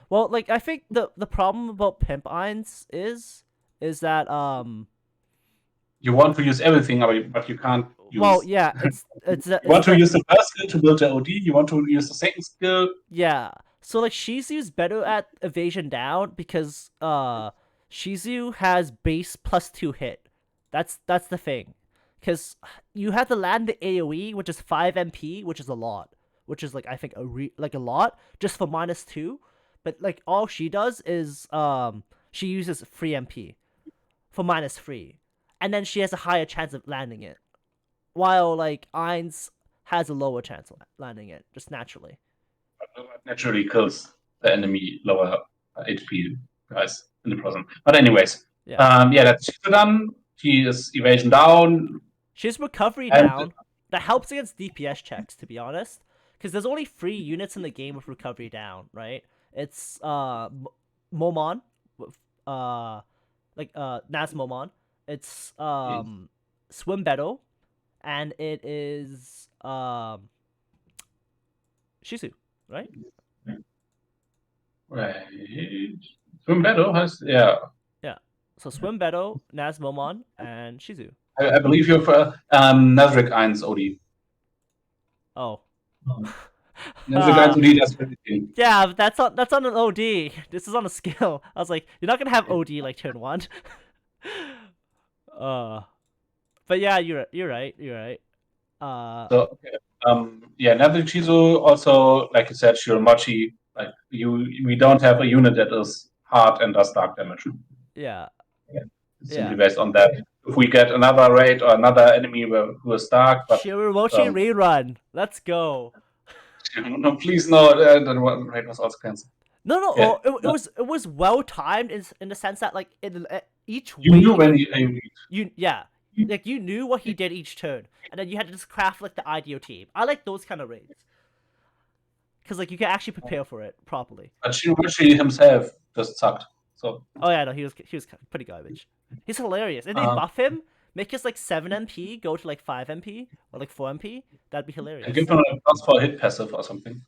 Well, like I think the problem about Pimp Irons is that
you want to use everything, but you can't use.
Well, yeah, you
want to use the first skill to build the OD. You want to use the second skill.
Yeah. So like Shizu's better at evasion down because Shizu has base +2 hit. That's the thing. Because you have to land the AoE, which is 5 MP, which is a lot. Which is like I think a lot just for -2. But like all she does is she uses 3 MP for -3. And then she has a higher chance of landing it. While like Ainz has a lower chance of landing it, just naturally.
Naturally kills the enemy lower HP guys in the process. But anyways, that's done. She is evasion down.
She has recovery down. That helps against DPS checks, to be honest. Because there's only 3 units in the game with recovery down, right? It's Momon, Naz Momon. It's Swim Battle, and it is Shizu, right?
Right. Swim Battle has
Yeah. So Swim Battle, Naz Momon, and Shizu.
I believe you're for Nazric 1 OD.
Oh.
Nazric 1 OD does everything.
Yeah, but that's on an OD. This is on a skill. I was like, you're not gonna have OD like turn 1. But yeah, you're right.
So okay. Nazric Shizu also, like you said, Shiramachi. Like we don't have a unit that is hard and does dark damage.
Yeah.
Simply based on that. If we get another raid or another enemy who is dark, but
Shiramachi rerun. Let's go.
No, please no. That one raid was also cancelled.
No.
Yeah.
It was well timed in the sense that like each
you
wave,
knew when
like you knew what he did each turn, and then you had to just craft like the ideal team. I like those kind of raids because like you can actually prepare for it properly.
But Shiramachi himself just sucked. So.
Oh yeah, no, he was pretty garbage. He's hilarious. If they buff him, make his like 7 MP go to like 5 MP or like 4 MP, that'd be hilarious.
Give him a plus for hit passive or something.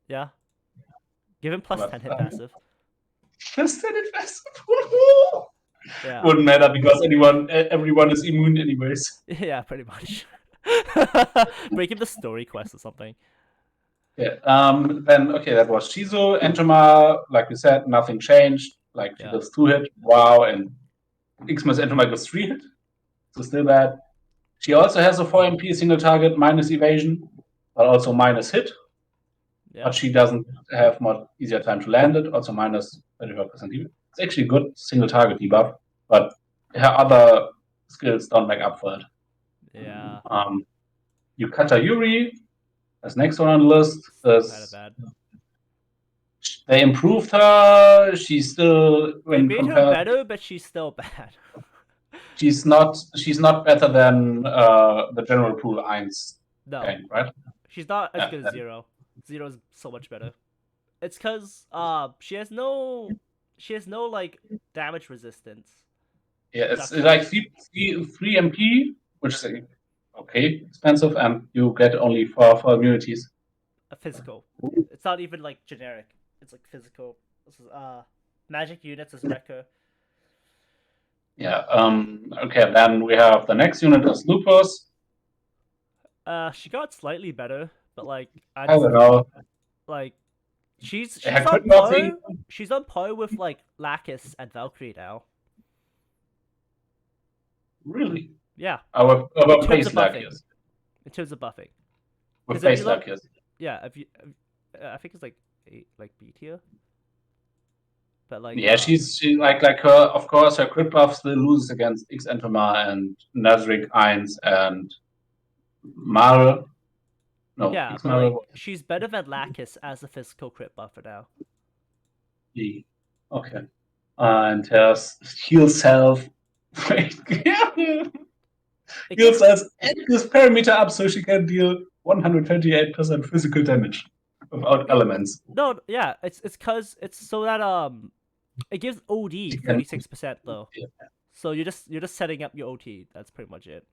Yeah. Give him +10 hit passive.
+10 hit passive.
Yeah.
Wouldn't matter because everyone is immune anyways.
Yeah, pretty much. Break him the story quest or something.
Yeah. Then okay, that was Shizu. Entoma, like we said, nothing changed. Like she does 2 hit, wow, and Xmas Entoma goes 3 hit. So still bad. She also has a 4 MP single target minus evasion, but also minus hit.
Yeah.
but she doesn't have much easier time to land it. Also minus 35% debuff. It's actually a good single target debuff, but her other skills don't make up for it.
Yeah.
Yukata Yuri, as next one on the list,
Still kind of bad.
they improved her. She's still,
They
when
made her
compared,
better, but she's still bad.
she's not better than the general pool Eins
No,
gang, right?
she's not as
Yeah,
good as Zero. Zero is so much better. It's cause she has no like damage resistance.
yeah, it's
Reduction.
like 3 MP, which is okay expensive, and you get only 4 immunities.
A physical. It's not even like generic. It's like physical. This is magic units is Wrecker.
Yeah. Okay. Then we have the next unit is Lupus.
She got slightly better, but like
I don't know.
like she's
Her
on
crit nothing.
par. She's on par with like Lacus and Valkyrie now.
Really?
Yeah.
Our
terms
face
of buffing.
Lackius.
In terms of buffing.
With
'Cause if
face
you look-
Lackius.
Yeah, if you, I think it's like B tier. But like
Yeah, she like her. Of course, her crit buff still loses against X Entoma and Nazarick Eins and Mare. No,
yeah,
X
but
Mare.
like she's better than Lacus as a physical crit buffer now.
Okay. And her heal self. Heal self and this parameter up so she can deal 128% physical damage without elements.
No, yeah, it's cause it's so that it gives OD 36% though.
Yeah.
So you're just setting up your OT. That's pretty much it.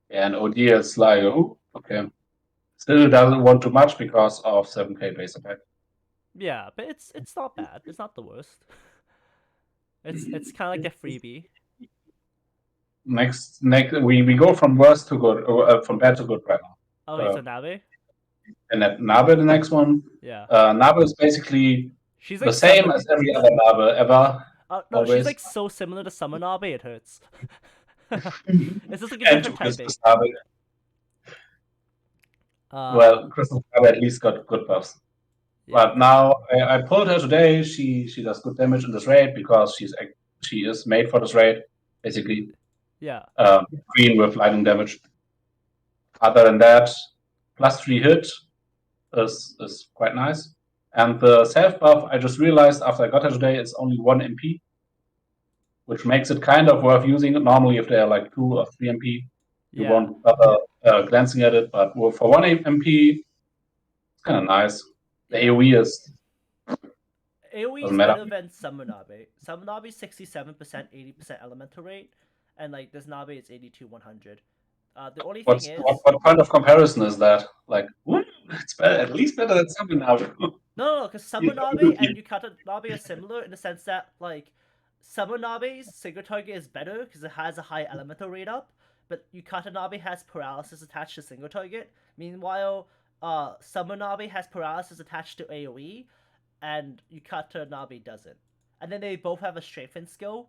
Yeah, and OD is like, oh, okay. Still doesn't want too much because of 7k base attack.
Yeah, but it's not bad. It's not the worst. It's kind of like a freebie.
Next, we go from worst to good, from bad to good right now.
Okay, so Nabe.
And at Nabe, the next one.
Yeah.
Nabe is basically
She's
the
like
same as every other Nabe ever.
no,
always.
she's like so similar to Summer Nabe, it hurts. It's just like a different typing.
Nabe. Well, Crystal Nabe at least got good buffs. Yeah. But now I pulled her today. She does good damage in this raid because she is made for this raid, basically.
Yeah.
Green with lightning damage. Other than that, +3 hit is quite nice. And the self buff, I just realized after I got her today, is only 1 MP, which makes it kind of worth using. Normally, if they're like 2 or 3 MP, you won't bother glancing at it. But for 1 MP, it's kind of nice. The AoE is
better than Summer Nabe. Summer Nabe is 67%, 80% elemental rate, and like this Nabe is 82-100. The only thing is,
what kind of comparison is that? Like, it's better, at least better than Summer Nabe.
No, because Summer Nabe and Yukata Nabe are similar in the sense that like Summer Nabe's single target is better because it has a high elemental rate up, but Yukata Nabe has paralysis attached to single target. Meanwhile, Summer Nabe has paralysis attached to AoE, and Yukata Nabe doesn't. And then they both have a strengthen skill.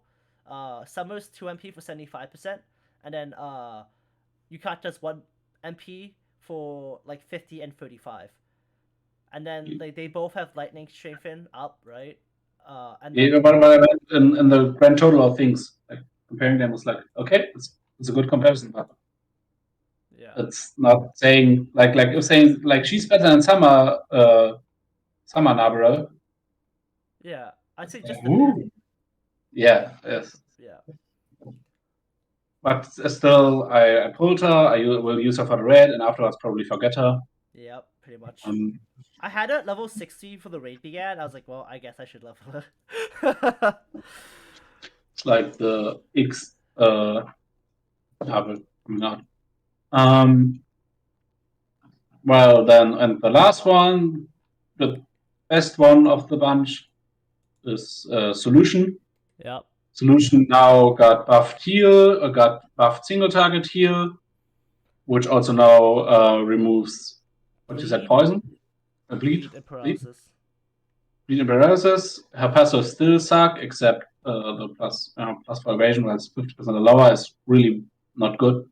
Summer's 2 MP for 75%, and then Yukata's 1 MP for like 50 and 35. And then they both have lightning strengthen up, right? And
yeah, but in the grand total of things, like comparing them was like, okay, it's a good comparison, but
yeah,
it's not saying like you're saying like she's better than Summer Nabra.
Yeah, I'd say just a bit.
Yeah, yes.
Yeah.
But still, I pulled her. I will use her for the raid, and afterwards probably forget her.
Yep, pretty much. I had her at level 60 for the raid began. I was like, well, I guess I should level her.
It's like the X coming out. Well then, and the last one, the best one of the bunch, is Solution.
Yep.
Solution now got buffed heal, got buffed single target heal, which also now removes what you said, poison, bleed
and paralysis.
Bleed and paralysis. Her passive still suck, except the plus for evasion, where it's 50% lower, is really not good.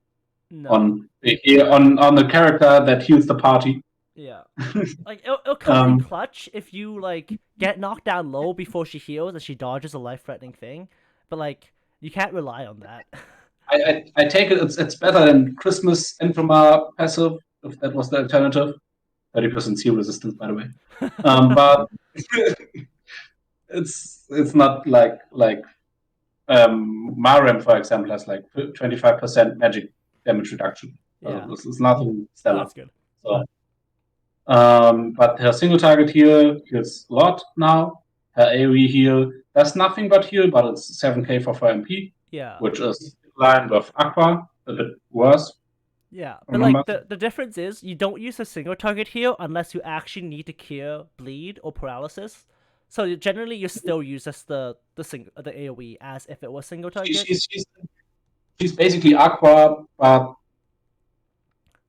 No.
On the character that heals the party.
Yeah. Like it'll come in
Um,
clutch if you like get knocked down low before she heals and she dodges a life-threatening thing, but like you can't rely on that.
I take it it's better than Christmas Infama passive, if that was the alternative. 30% seal resistance, by the way. But it's not like Marem, for example, has like 25% magic damage reduction.
Yeah.
This is nothing
Oh,
stellar.
that's good.
So, but her single target heal heals a lot now. Her AoE heal does nothing but heal, but it's 7k for 4 MP,
Yeah.
which is in line with Aqua, a bit worse.
Yeah. But
Remember?
like the difference is you don't use a single target heal unless you actually need to cure bleed or paralysis. So generally you still use just the AoE as if it was single
She's,
target.
she's, she's, she's basically Aqua, but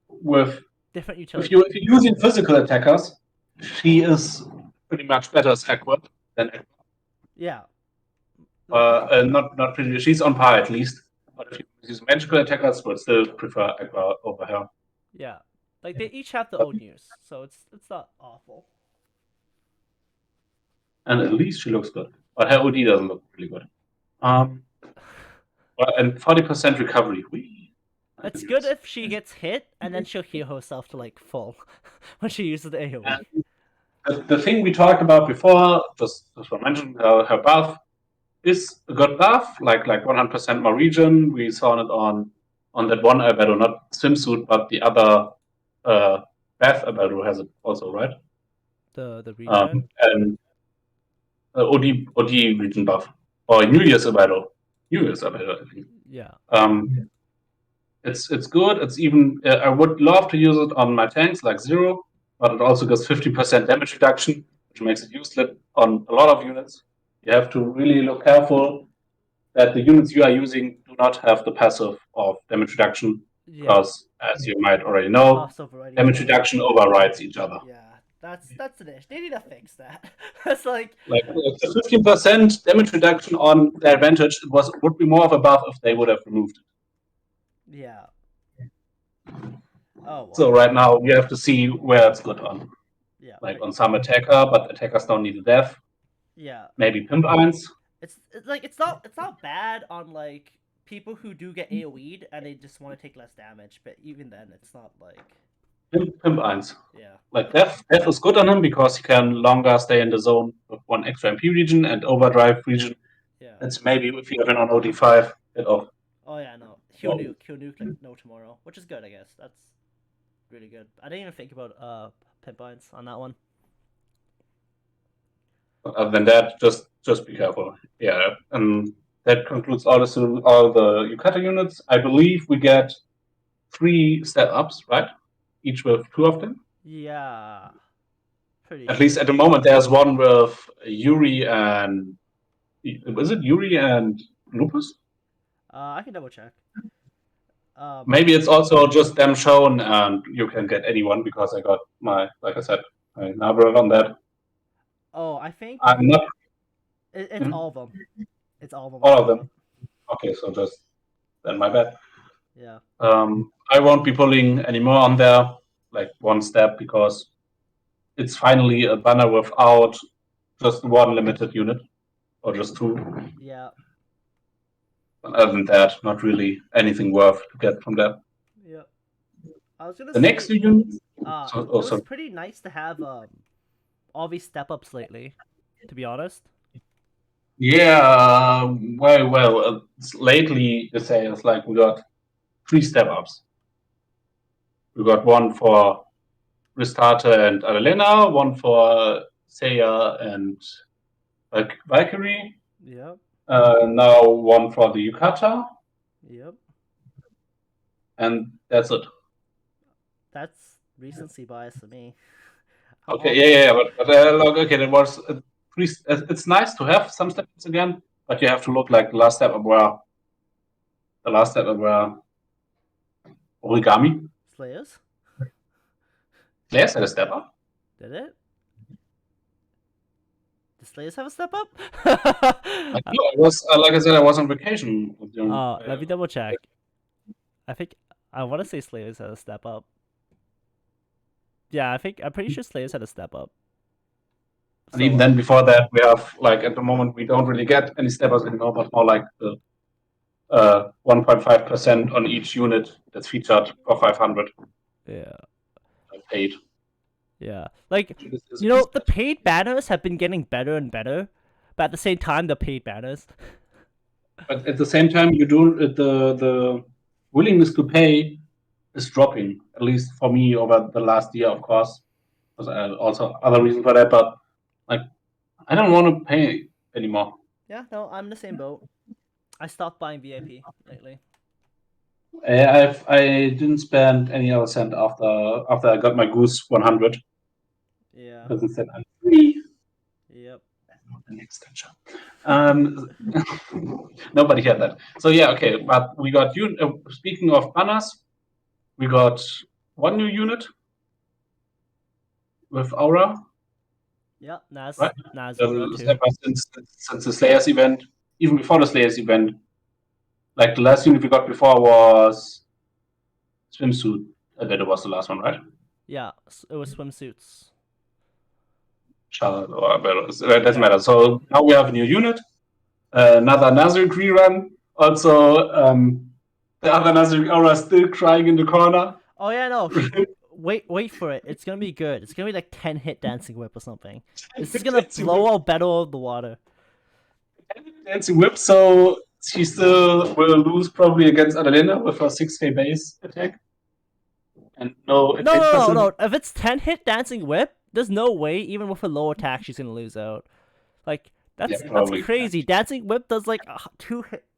with
Different
if
utility.
you're using physical attackers, she is pretty much better as Aqua than Aqua.
Yeah. Like
Not pretty. She's on par at least. But if you use magical attackers, would still prefer Aqua over her.
yeah. Like they each have their own use, so it's not awful.
And at least she looks good. But her OD doesn't look really good. And 40% recovery.
It's good if she gets hit and then she'll heal herself to like full when she uses the AoE.
The thing we talked about before, just for mention, her buff is a good buff, like 100% more region. We saw it on that one Albedo, not swimsuit, but the other Beth Albedo has it also, right?
The regen.
And OD region buff or New Year's Albedo. New Year's Albedo, I think.
Yeah.
It's good. It's even I would love to use it on my tanks like Zero, but it also gives 50% damage reduction, which makes it useless on a lot of units. You have to really look careful that the units you are using do not have the passive of damage reduction,
Yeah.
because as you might already know,
Pass override each
damage
other.
reduction overrides each other.
Yeah. That's an issue. They need to fix that. It's like
Like the 15% damage reduction on the advantage would be more of a buff if they would have removed it.
yeah. Oh well.
So right now we have to see where it's good on.
Yeah.
Like on some attacker, but attackers don't need a death.
yeah.
Maybe Pimp Irons.
It's like it's not bad on like people who do get AoE'd and they just want to take less damage, but even then it's not like
Pimp Irons.
yeah.
Like death is good on him because he can longer stay in the zone with one extra MP region and overdrive region.
Yeah.
It's maybe if you have it on OD5, bit of.
Oh yeah, no. He'll nuke like no tomorrow, which is good, I guess. That's really good. I didn't even think about pimp binds on that one.
Other than that, just be careful. Yeah, and that concludes all the Yukata units. I believe we get 3 step ups, right? Each with 2 of them.
Yeah. Pretty
At
sure.
least at the moment, there's one with Yuri and was it Yuri and Lupus?
I can double check.
Maybe it's also just them shown, and you can get anyone because I got my, like I said, my number on that.
Oh, I think
I'm not
it's all of them. It's all of them.
all of them. Okay, so just then my bad.
Yeah.
I won't be pulling anymore on there, like one step, because it's finally a banner without just one limited unit or just 2.
Yeah.
Other than that, not really anything worth to get from that.
Yeah. I was gonna
The
say
next 2 units.
it was pretty nice to have all these step ups lately, to be honest.
Yeah, well, lately the sales like we got 3 step ups. We got one for Ristarte and Adelena, one for Seiya and Valkyrie.
Yep.
Now one for the Yukata,
Yep.
and that's it.
That's recency bias for me.
Okay, yeah, but okay, that was it's nice to have some steps again, but you have to look like the last step were Origami.
Slayers?
Yes, had a step up.
Did it? Did Slayers have a step up?
I was like I said, I was on vacation.
Let me double check. I think I want to say Slayers had a step up. Yeah, I'm pretty sure Slayers had a step up.
And even
So
then, before that, we have like at the moment we don't really get any steppers anymore, but more like the 1.5% on each unit that's featured for 500
yeah,
paid.
yeah. Like
This is
the paid banners have been getting better and better, but at the same time, the paid banners.
But at the same time, you do the willingness to pay is dropping, at least for me over the last year, of course. There's also other reason for that, but like I don't want to pay anymore.
Yeah, no, I'm in the same boat. I stopped buying VIP lately.
I didn't spend any other cent after I got my Goose 100
Yeah.
because it said I'm free.
Yep.
An extension. Nobody had that. So yeah, okay. But we got you. Speaking of banners, we got one new unit with Aura,
Yep.
right?
Nas Aura too.
Ever since the Slayers event, even before the Slayers event, like the last unit we got before was swimsuit. I bet it was the last one, right?
Yeah, it was swimsuits.
Charlotte, or it doesn't
Yeah.
matter. So now we have a new unit, another Nazarick rerun. Also, the other Nazarick Aura still crying in the corner.
Oh yeah, no. Wait for it. It's gonna be good. It's gonna be like 10-hit dancing whip or something. This is gonna blow out battle of the water.
Dancing whip, so she still will lose probably against Adalena with her 6k base attack. And no
No,
attack
no, no,
passive.
no. If it's 10-hit dancing whip, there's no way, even with a low attack, she's gonna lose out. Like that's
probably.
crazy. Dancing whip does like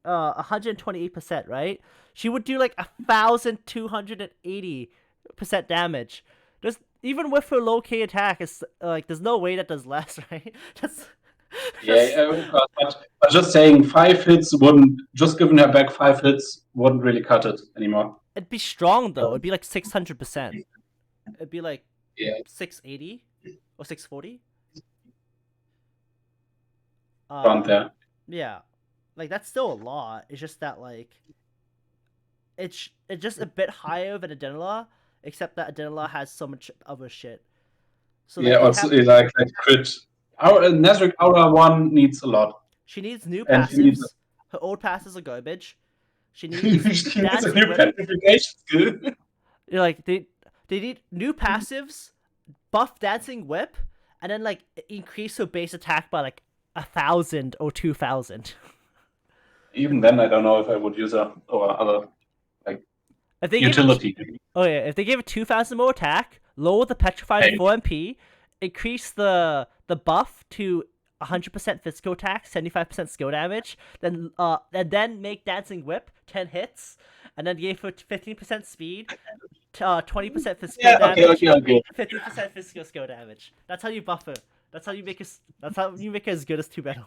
128%, right? She would do like 1,280% damage. There's even with her low K attack, it's like there's no way that does less, right? That's
But just saying 5 hits wouldn't, just giving her back 5 hits wouldn't really cut it anymore.
it'd be strong though. It'd be like 600%. It'd be like
Yeah.
680 or 640.
Around there.
Yeah, like that's still a lot. It's just that like it's just a bit higher than Adenala, except that Adenala has so much other shit. So
Yeah, also like crit. Our Nazarick Aura 1 needs a lot.
she needs new
And she needs
passives. Her old passes are garbage. She
she
needs
needs a
dancing
new
whip.
petrification skill.
Like they need new passives, buff dancing whip, and then like increase her base attack by like 1,000 or 2,000.
Even then, I don't know if I would use her or other
If they
utility.
if they give it 2,000 more attack, lower the petrified
Hey.
4 MP, increase the buff to 100% physical attack, 75% skill damage, then and then make dancing whip 10 hits, and then give her 15% speed, 20% physical damage, 50% physical skill damage. That's how you buff her. That's how you make her as good as 2 battle.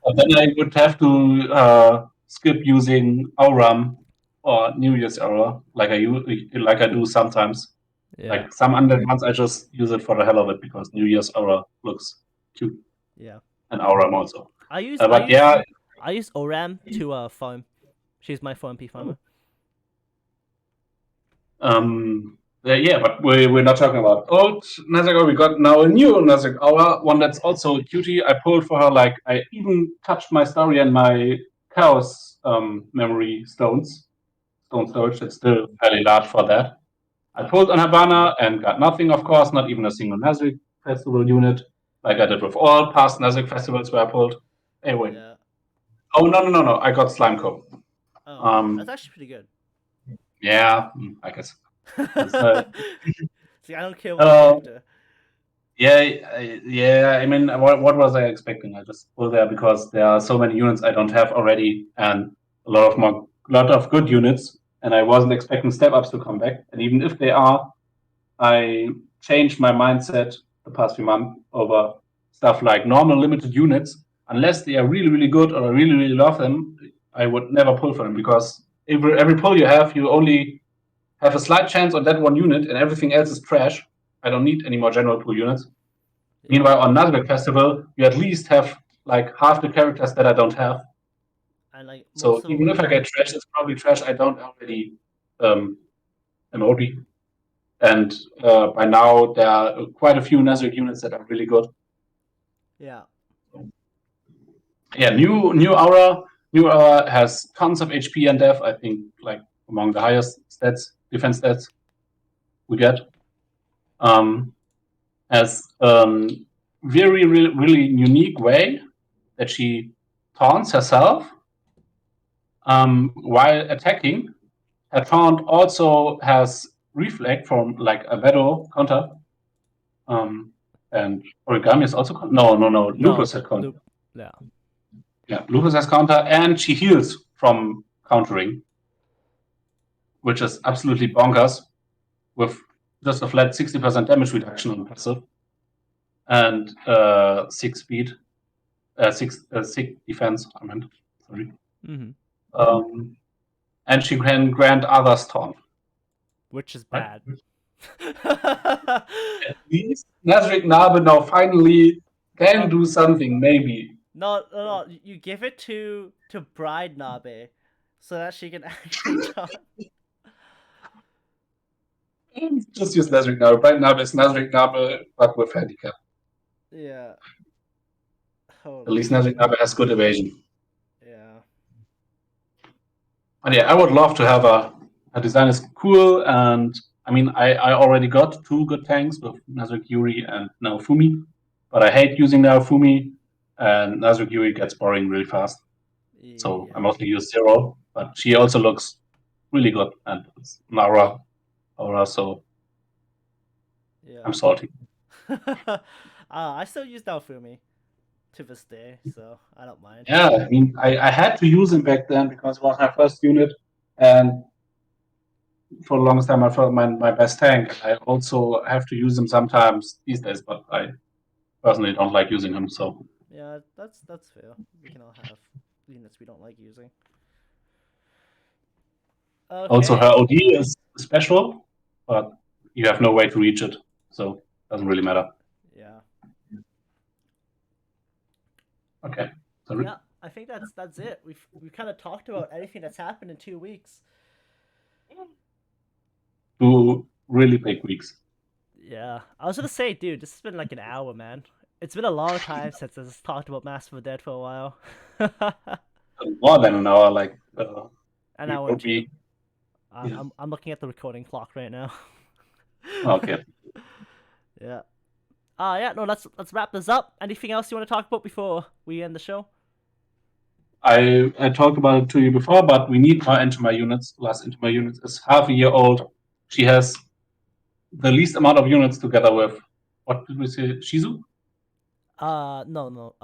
But then I would have to skip using Auram or New Year's Aura like I do sometimes.
Yeah.
Like some undead ones, I just use it for the hell of it because New Year's Aura looks cute.
Yeah.
And Auram also.
I use Oram to farm. She's my 4 MP farmer.
Yeah, but we're not talking about old Nazarick Aura. We got now a new Nazarick Aura, one that's also a cutie. I pulled for her, like I even touched my story and my Chaos memory stone storage. It's still fairly large for that. I pulled on Havana and got nothing, of course, not even a single Nazarick Festival unit, like I did with all past Nazarick festivals where I pulled. Anyway.
Yeah.
Oh, no. I got Slime Co.
Oh, that's actually pretty good.
Yeah, I guess.
See, I don't care what character.
Yeah. I mean, what was I expecting? I just pulled there because there are so many units I don't have already, and a lot of good units, and I wasn't expecting step ups to come back. And even if they are, I changed my mindset the past few months over stuff like normal limited units. Unless they are really, really good or I really, really love them, I would never pull for them because every pull you have, you only have a slight chance on that one unit, and everything else is trash. I don't need any more general pool units. Yeah. Meanwhile, on Nazarick Festival, you at least have like half the characters that I don't have.
And like
so even if I get trash, it's probably trash I don't already MOD. And by now, there are quite a few Nazarick units that are really good.
Yeah.
Yeah, new aura. New aura has tons of HP and def. I think like among the highest defense stats we get. Has very really unique way that she taunts herself while attacking. Her taunt also has reflect from like a Vedo counter. And Origami is also no. Lupus had counter.
Yeah.
Yeah, Lupus has counter, and she heals from countering, which is absolutely bonkers, with just a flat 60% damage reduction on passive and 6 speed, 6 defense. I meant, sorry.
Mm-hmm.
And she can grant others taunt,
which is
right?
bad.
At least Nazarick Nabe now finally can do something, maybe.
No. You give it to Bride Nabe, so that she can actually talk.
Just use Nazarick Nabe. Bride Nabe is Nazarick Nabe, but with handicap.
Yeah. Holy
At least Nazarick Nabe has good evasion.
Yeah.
And yeah, I would love to have a design is cool, and I mean, I already got 2 good tanks with Nazarick Yuri and Naofumi, but I hate using Naofumi, and Nazarick Yuri gets boring really fast. So I mostly use Zero, but she also looks really good, and it's an aura, so
Yeah.
I'm salty.
I still use Naofumi to this day, so I don't mind.
Yeah, I mean, I had to use him back then because it was my first unit, and for the longest time I felt my best tank. I also have to use him sometimes these days, but I personally don't like using him. So
yeah, that's fair. We can all have units we don't like using. Okay.
Also, her OD is special, but you have no way to reach it, so it doesn't really matter.
Yeah.
Okay.
Sorry. Yeah, I think that's it. We've kind of talked about everything that's happened in 2 weeks.
2 really big weeks.
Yeah, I was gonna say, dude, this has been like an hour, man. It's been a long time since I talked about Master of the Dead for a while.
More than an hour, like
an hour and 2.
Yeah.
I'm looking at the recording clock right now.
Okay.
Yeah. Yeah. No, let's wrap this up. Anything else you want to talk about before we end the show?
I talked about it to you before, but we need more Entomar units. Last Entomar units is half a year old. She has the least amount of units together with, what did we say, Shizu?
No.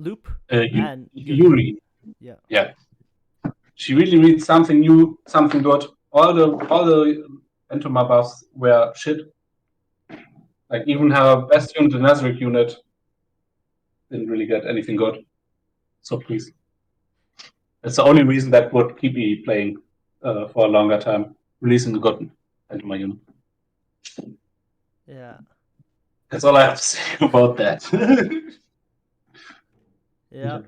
Loop
and
Yuri.
Yuri.
Yeah.
Yeah. She really needs something new, something good. All the Entomar buffs were shit. Like even her best unit, the Nazarick unit, didn't really get anything good. So please. It's the only reason that would keep me playing for a longer time, releasing a good Entomar unit.
Yeah.
That's all I have to say about that.
Yeah.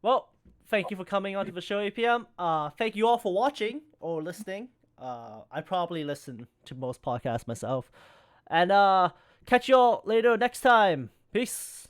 Well, thank you for coming on to the show, APM. Thank you all for watching or listening. I probably listen to most podcasts myself. And catch you all later next time. Peace.